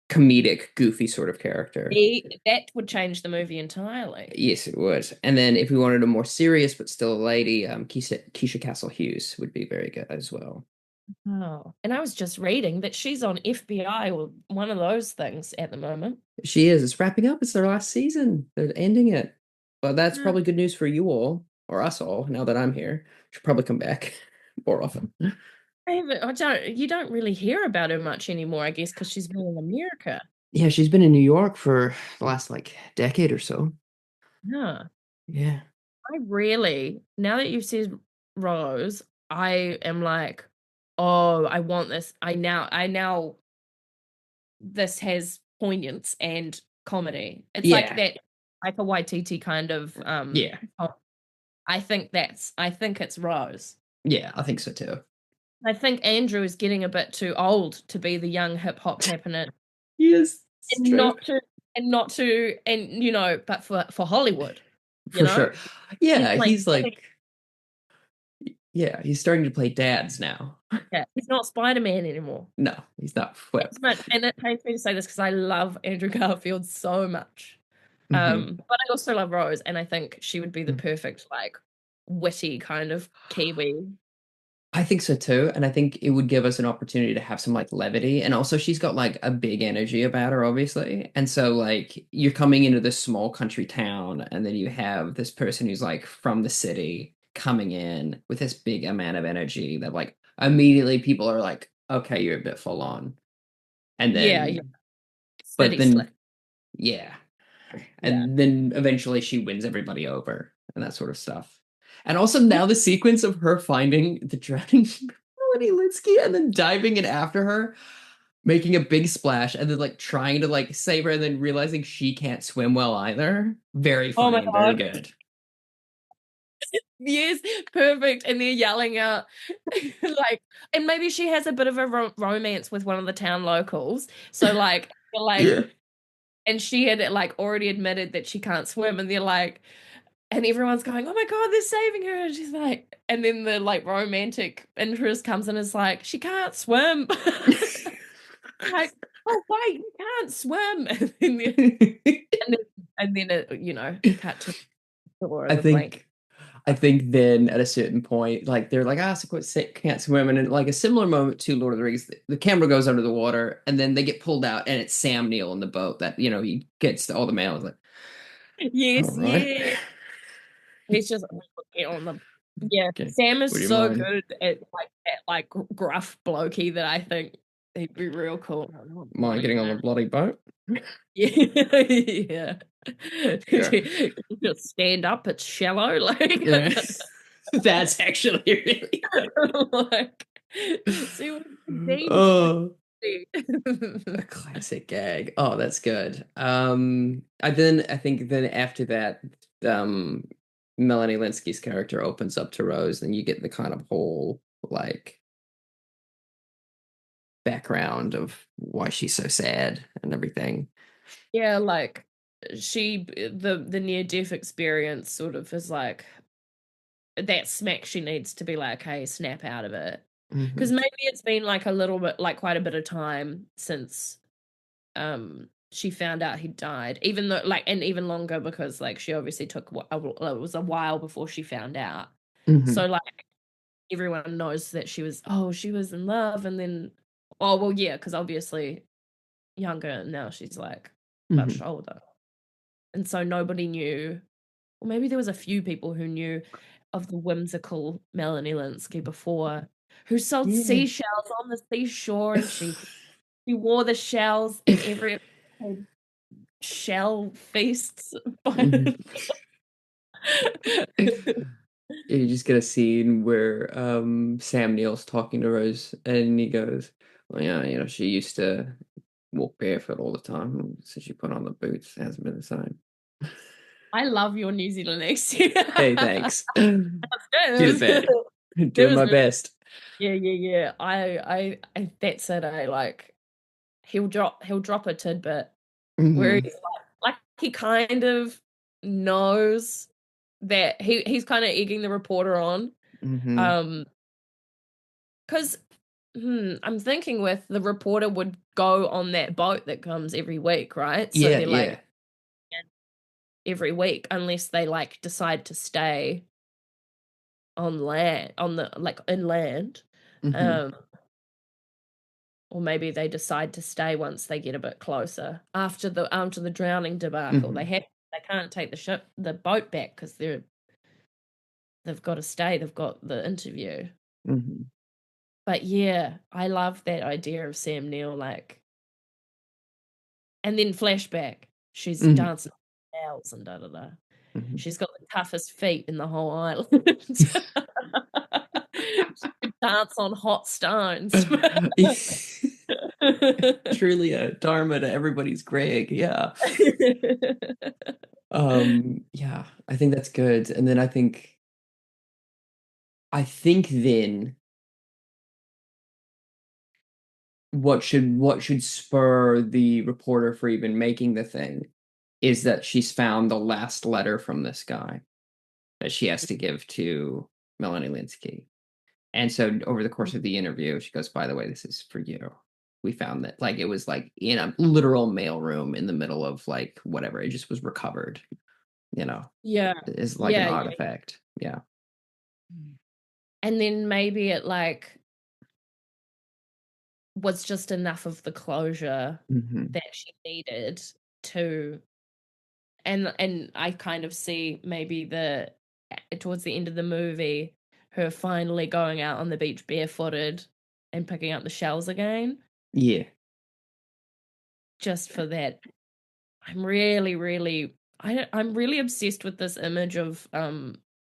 comedic, goofy sort of character. that would change the movie entirely. Yes, it would. And then if we wanted a more serious but still a lady, Keisha Castle Hughes would be very good as well. Oh, and I was just reading that she's on FBI or one of those things at the moment. She is. It's wrapping up. It's their last season. They're ending it. But that's Yeah. probably good news for you all, or us all, now that I'm here. She'll probably come back more often. You don't really hear about her much anymore, I guess, because she's been in America. Yeah, she's been in New York for the last like decade or so. Yeah. Yeah. Now that you've said Rose, I am like, oh, I want this. This has poignance and comedy. It's like Yeah. that, like a Waititi kind of, Yeah. I think it's Rose. Yeah, I think so too. I think Andrew is getting a bit too old to be the young hip hop happening. Yes, it's And true. but for Hollywood, For sure. Yeah, like, he's starting to play dads now. yeah, he's not Spider-Man anymore. No, he's not Flip. And it pains me to say this because I love Andrew Garfield so much. Mhm. But I also love Rose, and I think she would be the Mm. perfect, like, witty kind of Kiwi. I think so too, and I think it would give us an opportunity to have some like levity, and also she's got like a big energy about her, obviously, and so like you're coming into this small country town, and then you have this person who's like from the city coming in with this big amount of energy that like immediately people are like, okay, you're a bit full on, and Yeah, then but city then slick. yeah, Yeah. and then eventually she wins everybody over and that sort of stuff. And also now the sequence of her finding the drowning Melanie Linsky and then diving in after her, making a big splash, and then like trying to like save her and then realizing she can't swim well either. Very Oh my funny, very God. good. Yes, perfect. And they're yelling out, like, and maybe she has a bit of a romance with one of the town locals. So Yeah. and she had like already admitted that she can't swim, and they're like, and everyone's going, "Oh my God, they're saving her!" And she's like, and then the like romantic interest comes in, and is like, "She can't swim." Like, oh wait, you can't swim, and then it cut to I the blank. think I think then at a certain point, like they're like, can't swim. And in like a similar moment to Lord of the Rings, the camera goes under the water and then they get pulled out and it's Sam Neill in the boat that, he gets all the mail. It's like, all Yes, right. yeah. He's just on the yeah. Okay. Sam is Would you so mind? good at like that like gruff blokey that I think he'd be real cool. Mind getting on the bloody boat? Yeah, yeah. Yeah. Just stand up. It's shallow, like Yeah. That's actually really like see what oh, see. a classic gag. Oh, that's good. I think then after that, Melanie Linsky's character opens up to Rose, and you get the kind of whole like background of why she's so sad and everything. Yeah, like the near death experience sort of is like that smack she needs to be like, hey, snap out of it. Because Mhm. maybe it's been like a little bit, like quite a bit of time since she found out he died, even though like, and even longer because like she obviously took it was a while before she found out. So Mhm. like everyone knows that she was in love, and then oh well yeah, because obviously younger, and now she's like much Mhm. older, and so nobody knew. Or maybe there was a few people who knew of the whimsical Melanie Linsky before, who sold Yeah. seashells on the seashore, and she wore the shells in every shell feasts. Mhm. You just get a scene where Sam Neill's talking to Rose and he goes, well, yeah, she used to walk barefoot all the time. So she put on the boots. It hasn't been the same. I love your New Zealand accent. Hey, thanks. It Did a was, bit. it Doing was my really, best. yeah, yeah, yeah. I that's it. I like he'll drop a tidbit where Hmm. he's like he kind of knows that he's kind of egging the reporter on. Hmm. Um, because I'm thinking with the reporter would go on that boat that comes every week, right? So Yeah, they're like yeah. every week, unless they like decide to stay on land, on the like inland. Hmm. Um, or maybe they decide to stay once they get a bit closer after the drowning debacle. Mhm. They can't take the boat back because they've got to stay. They've got the interview. Mhm. But yeah, I love that idea of Sam Neill, like, and then flashback. She's Mhm. dancing on towels and da da da. Mhm. She's got the toughest feet in the whole island. She could dance on hot stones. Truly a dharma to everybody's Greg. Yeah. Yeah, I think that's good. And then I think then what should spur the reporter for even making the thing is that she's found the last letter from this guy that she has to give to Melanie Linsky. And so over the course of the interview, she goes, by the way, this is for you. We found that like it was like in a literal mailroom in the middle of like whatever. It just was recovered, Yeah. is like an Yeah. artifact. Yeah. And then maybe it like was just enough of the closure Mhm. that she needed to, and I kind of see maybe towards the end of the movie her finally going out on the beach barefooted and picking up the shells again, Yeah. just for that. I'm really obsessed with this image of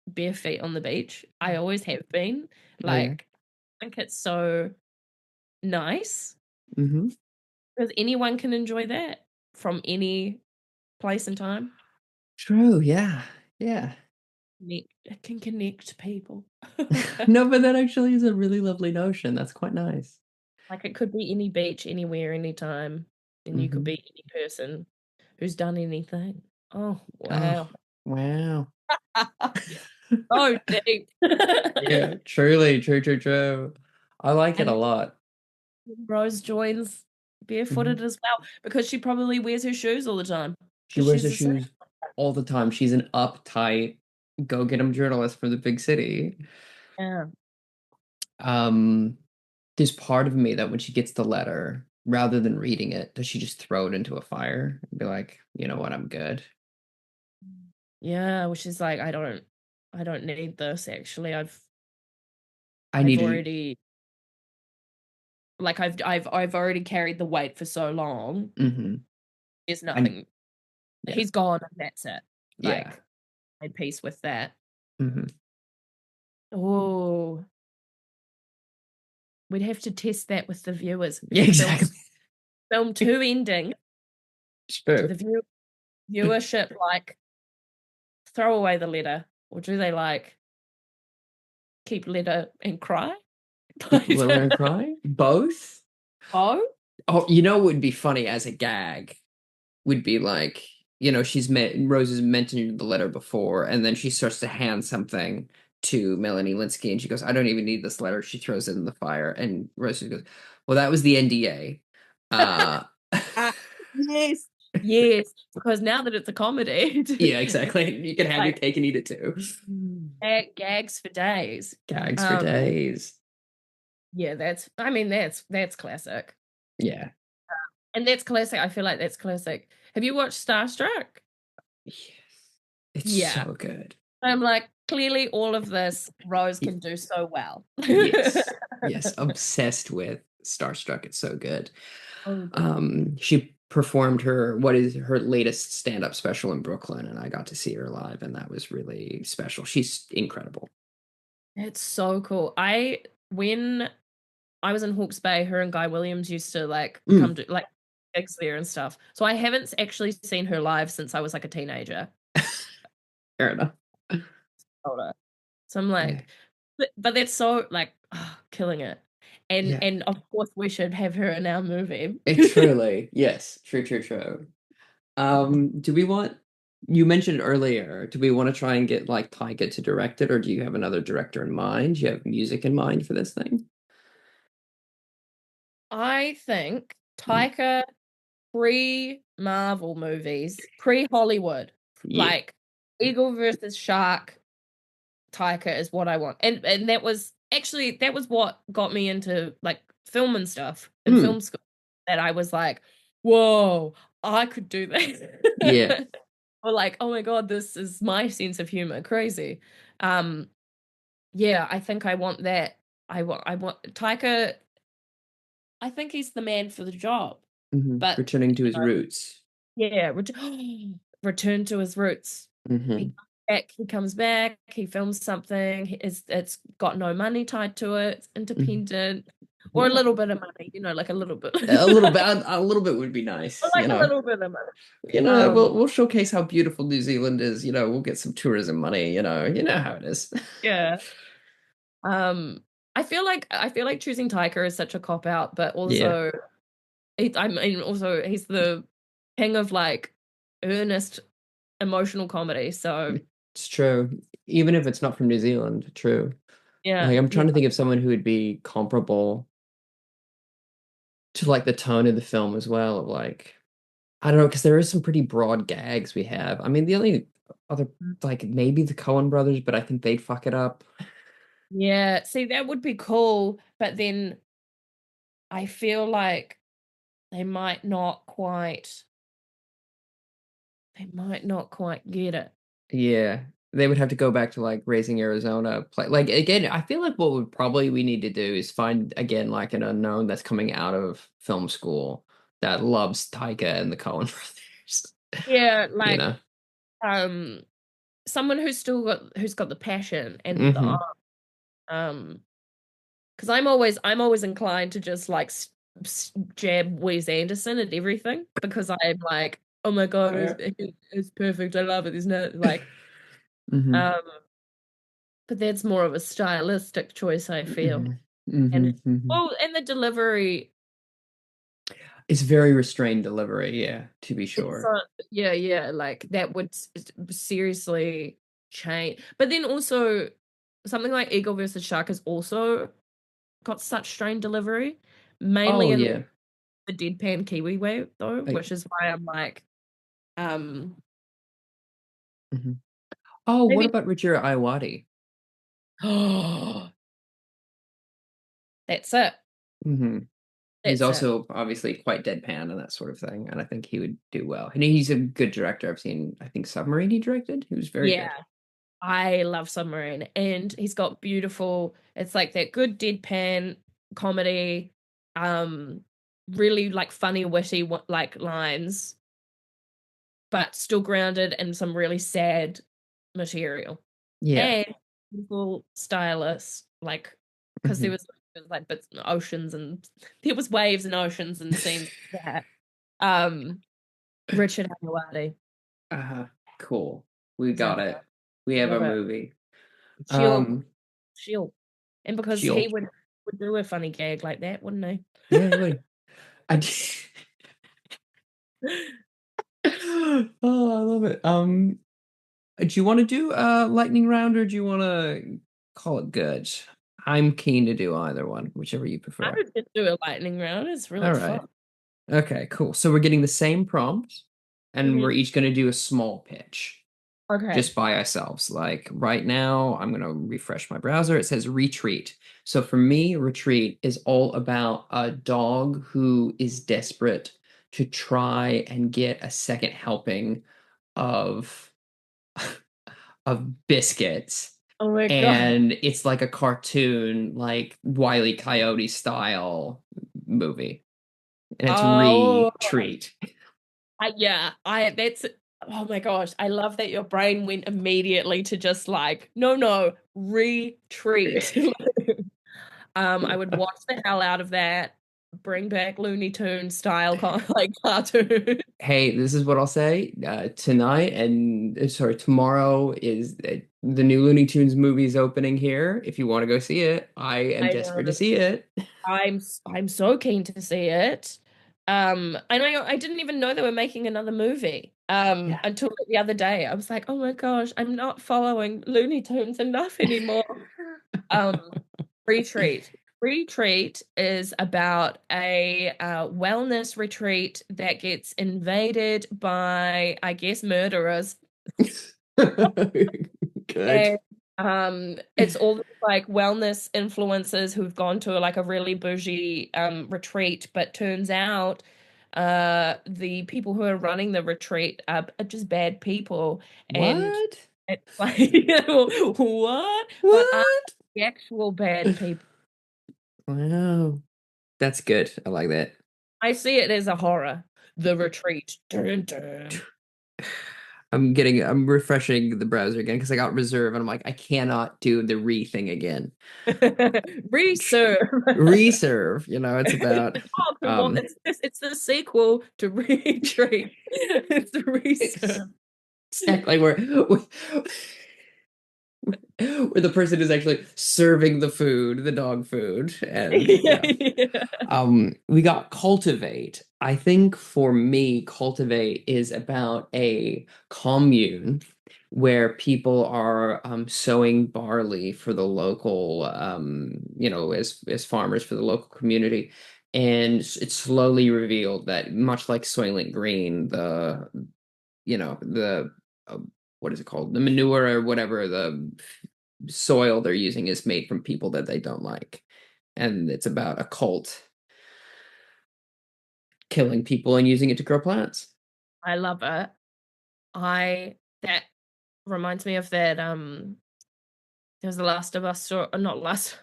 bare feet on the beach. I always have been. Oh, yeah. Like, I think it's so nice Mm-hmm. because anyone can enjoy that from any place and time. True. Yeah. Yeah. It can connect people. No, but that actually is a really lovely notion. That's quite nice. Like, it could be any beach, anywhere, anytime, and you could Mhm. be any person who's done anything. Oh, Oh, wow. wow. Oh, deep. Yeah, truly, true. I like it a And lot. Rose joins barefooted Mhm. as well because she probably wears her shoes all the time She because wears she's her a singer. shoes all the time. She's an uptight, go get 'em journalist from the big city. Yeah. Um, there's part of me that when she gets the letter, rather than reading it, does she just throw it into a fire and be like, you know what, I'm good. Yeah, which is like, I don't need this actually. I I've need to. already like I've already carried the weight for so long. Mhm. There's And nothing. yeah, He's gone and that's it. yeah. Like, made peace with that. Mhm. Oh, we'd have to test that with the viewers. Yeah, exactly. Film 2 ending. Do True. the viewership like throw away the letter, or do they like keep letter and cry? Keep a little and cry. Both. Oh, Oh, what would be funny as a gag would be like, she's met Rose has mentioned the letter before, and then she starts to hand something to Melanie Linsky, and she goes, "I don't even need this letter." She throws it in the fire, and Rose just goes, "Well, that was the NDA." Uh, yes, yes. Because now that it's a comedy, yeah, exactly. You can have your like cake and eat it too. gags for days. Gags for days. Yeah, that's classic. Yeah. And that's classic. I feel like that's classic. Have you watched Starstruck? Yes. It's Yeah. so good. I'm like, clearly all of this Rose can do so well. Yes. Yes. Obsessed with Starstruck. It's so good. She performed what is her latest stand-up special in Brooklyn, and I got to see her live, and that was really special. She's incredible. It's so cool. When I was in Hawke's Bay, her and Guy Williams used to like come to like gigs there and stuff. So I haven't actually seen her live since I was like a teenager. Fair enough. Older. So I'm Yeah. like, but that's so like killing it. Yeah. And of course we should have her in our movie. Truly. Yes. True. You mentioned earlier, do we want to try and get like Taika to direct it, or do you have another director in mind? Do you have music in mind for this thing? I think Taika pre-Marvel movies, pre-Hollywood, Yeah. like Eagle versus Shark, Taika is what I want. And that was what got me into like film and stuff in film school that I was like, whoa, I could do that. Yeah. Or like, oh my God, this is my sense of humor. Crazy. Yeah, I think I want that. I want Taika. I think he's the man for the job. But Returning to his roots. yeah, return to his roots. He comes back, he films something, it's got no money tied to it, it's independent, or a little bit of money, like a little bit. A little bit would be nice. Or like a little bit of money. We'll showcase how beautiful New Zealand is. We'll get some tourism money. You know how it is. Yeah. I feel like choosing Taika is such a cop out, but also, I mean, also he's the king of like earnest emotional comedy. So it's true, even if it's not from New Zealand. True. Yeah. Like I'm trying to think of someone who would be comparable to like the tone of the film as well. Of like, I don't know, because there is some pretty broad gags we have. I mean, the only other like maybe the Coen brothers, but I think they'd fuck it up. Yeah, see, that would be cool, but then I feel like they might not quite get it. Yeah, they would have to go back to like Raising Arizona. Play like again. I feel like what we need to do is find again like an unknown that's coming out of film school that loves Taika and the Coen brothers. Yeah, like someone who's got the passion and the art. Because I'm always inclined to just like jab Wes Anderson at everything because I'm like, oh my God, it's perfect. I love it. There's no like, but that's more of a stylistic choice, I feel. And the delivery. It's very restrained delivery, yeah, to be sure. Yeah, like that would seriously change. But then also something like Eagle versus Shark has also got such strained delivery, mainly in the deadpan Kiwi way though, which is why I'm like, Oh, what about Richard Iwadi? That's it. He's also obviously quite deadpan and that sort of thing, and I think he would do well. And he's a good director. I've seen, I think Submarine he directed. He was very good. I love Submarine, and he's got beautiful. It's like that good deadpan comedy, really like funny, witty like lines, but still grounded in some really sad material. Yeah, and beautiful stylist, like because there was like bits oceans and there was waves and oceans and scenes like that. Richard Ayoade. Cool. We got it. We have a movie. Shield. And because he would do a funny gag like that, wouldn't he? Yeah, he would. Oh, I love it. Do you want to do a lightning round or do you want to call it good? I'm keen to do either one, whichever you prefer. I would just do a lightning round. It's really fun. Okay, cool. So we're getting the same prompt, and we're each going to do a small pitch. Okay. Just by ourselves. Like right now, I'm going to refresh my browser. It says retreat. So for me, retreat is all about a dog who is desperate to try and get a second helping of biscuits. Oh my God. And it's like a cartoon, like Wile E. Coyote style movie. And it's retreat. That's oh my gosh, I love that your brain went immediately to just like, no, retreat. I would watch the hell out of that. Bring back Looney Tunes style like cartoon. Hey, this is what I'll say. Tonight and tomorrow is the new Looney Tunes movie is opening here. If you want to go see it, I am desperate to see it. I'm so keen to see it. I didn't even know they were making another movie. Until the other day. I was like, oh my gosh, I'm not following Looney Tunes enough anymore. Retreat. Retreat is about a wellness retreat that gets invaded by, I guess, murderers. Good. It's all these, like wellness influencers who've gone to like a really bougie retreat, but turns out the people who are running the retreat are just bad people, and What? it's like what? But are What? the actual bad people? Wow. That's good. I like that. I see it as a horror. The retreat. Dun, dun. I'm refreshing the browser again because I got reserve and I'm like, I cannot do the re thing again. Reserve. Reserve, it's about Oh, come on. It's the sequel to Retreat. It's the Reserve. exactly where the person is actually serving the food, the dog food, and Yeah, yeah. yeah. We got cultivate. I think for me, cultivate is about a commune where people are sowing barley for the local, as farmers for the local community. And it's slowly revealed that much like Soylent Green, the uh, what is it called? The manure or whatever the soil they're using is made from people that they don't like. And it's about a cult killing people and using it to grow plants. I love it. That reminds me of that there's the Last of Us story, not Last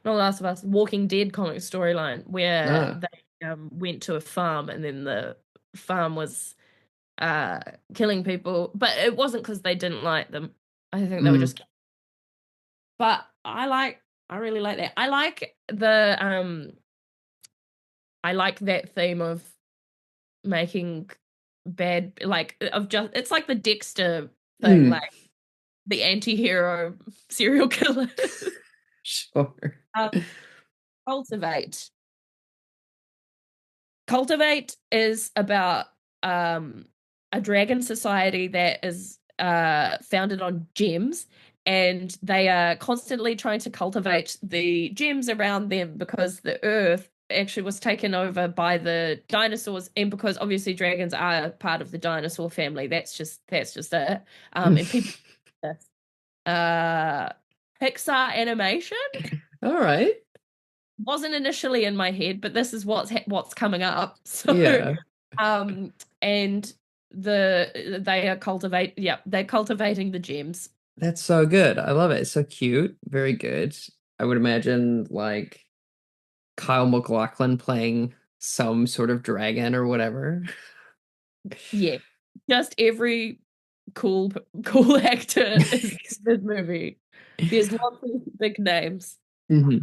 of Us, Walking Dead comic storyline where Ah. they went to a farm and then the farm was uh killing people, but it wasn't because they didn't like them. I think they were Mm. just, but I really like that. I like that theme of making bad, like of just, it's like the Dexter thing, Mm. like the anti-hero serial killer. Sure. um, cultivate Cultivate is about a dragon society that is founded on gems, and they are constantly trying to cultivate the gems around them because the earth actually was taken over by the dinosaurs, and because obviously dragons are part of the dinosaur family. That's just it. And people uh Pixar animation All right. wasn't initially in my head, but this is what's coming up. So, Yeah. um, and they're cultivating the gems. That's so good. I love it. It's so cute. Very good. I would imagine like Kyle MacLachlan playing some sort of dragon or whatever. Yeah, just every cool actor is in this movie. There's lots of big names. hmm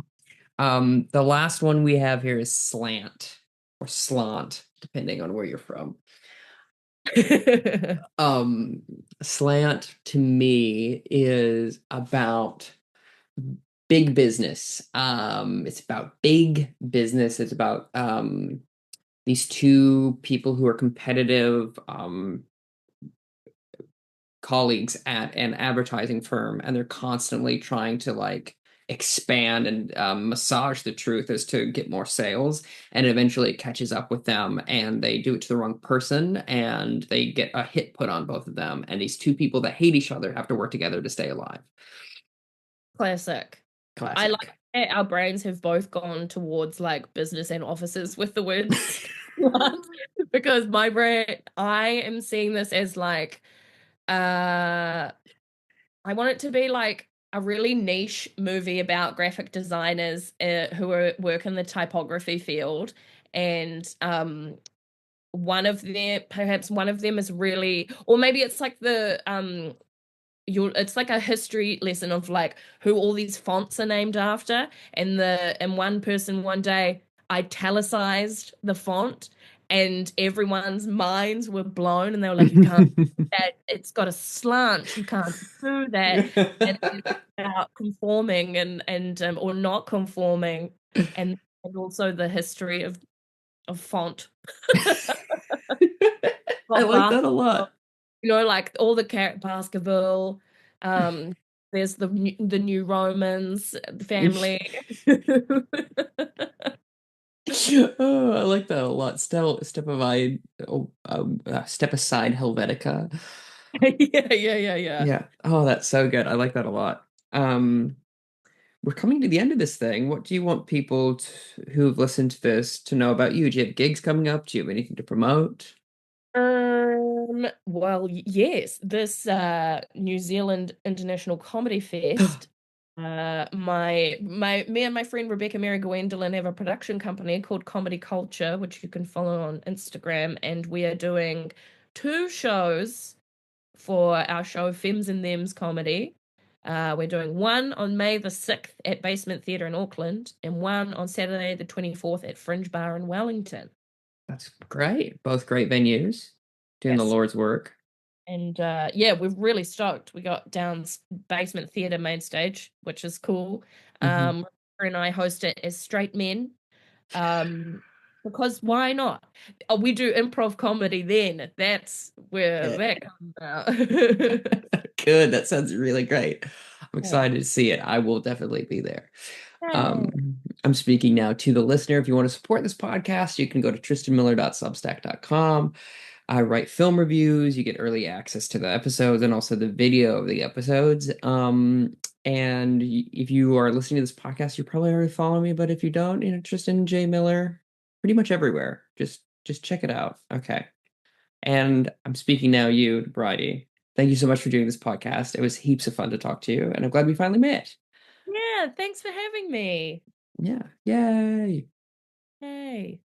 the last one we have here is slant or slant, depending on where you're from. Um, Slant to me is about big business. It's about big business. It's about these two people who are competitive colleagues at an advertising firm, and they're constantly trying to like expand and massage the truth as to get more sales, and eventually it catches up with them and they do it to the wrong person and they get a hit put on both of them, and these two people that hate each other have to work together to stay alive. Classic. I Classic. like that our brains have both gone towards like business and offices with the words because I am seeing this as like I want it to be like a really niche movie about graphic designers work in the typography field, and perhaps one of them is really, or maybe it's like it's like a history lesson of like who all these fonts are named after, and one person one day italicized the font, and everyone's minds were blown, and they were like, "You can't do that. It's got a slant. You can't do that." And it's about conforming and or not conforming, and also the history of font. I Got like that a basketball, lot. like all the basketball. Um, there's the new Romans family. Oh, I like that a lot. Step aside Helvetica. Yeah, yeah, yeah, yeah. Yeah. Oh, that's so good. I like that a lot. Um, we're coming to the end of this thing. What do you want people who've listened to this to know about you? Do you have gigs coming up? Do you have anything to promote? Well, yes, this New Zealand International Comedy Fest. Me and my friend Rebecca Mary Gwendolyn have a production company called Comedy Culture, which you can follow on Instagram, and we are doing two shows for our show Femmes and Thems Comedy. We're doing one on May the 6th at Basement Theatre in Auckland, and one on Saturday the 24th at Fringe Bar in Wellington. That's great. Both great venues, doing the Yes. Lord's work. And yeah, we're really stoked. We got down Basement Theatre main stage, which is cool. Mhm. And I host it as straight men. Because why not? Oh, we do improv comedy then. That's where Yeah. that comes out. Good. That sounds really great. I'm Yeah. excited to see it. I will definitely be there. Yay. I'm speaking now to the listener. If you want to support this podcast, you can go to tristanmiller.substack.com. I write film reviews. You get early access to the episodes and also the video of the episodes. And if you are listening to this podcast, you probably already follow me. But if you don't, Tristan J. Miller, pretty much everywhere. Just check it out. Okay. And I'm speaking now, you, Bridie. Thank you so much for doing this podcast. It was heaps of fun to talk to you, and I'm glad we finally met. Yeah, thanks for having me. Yeah. Yay. Hey.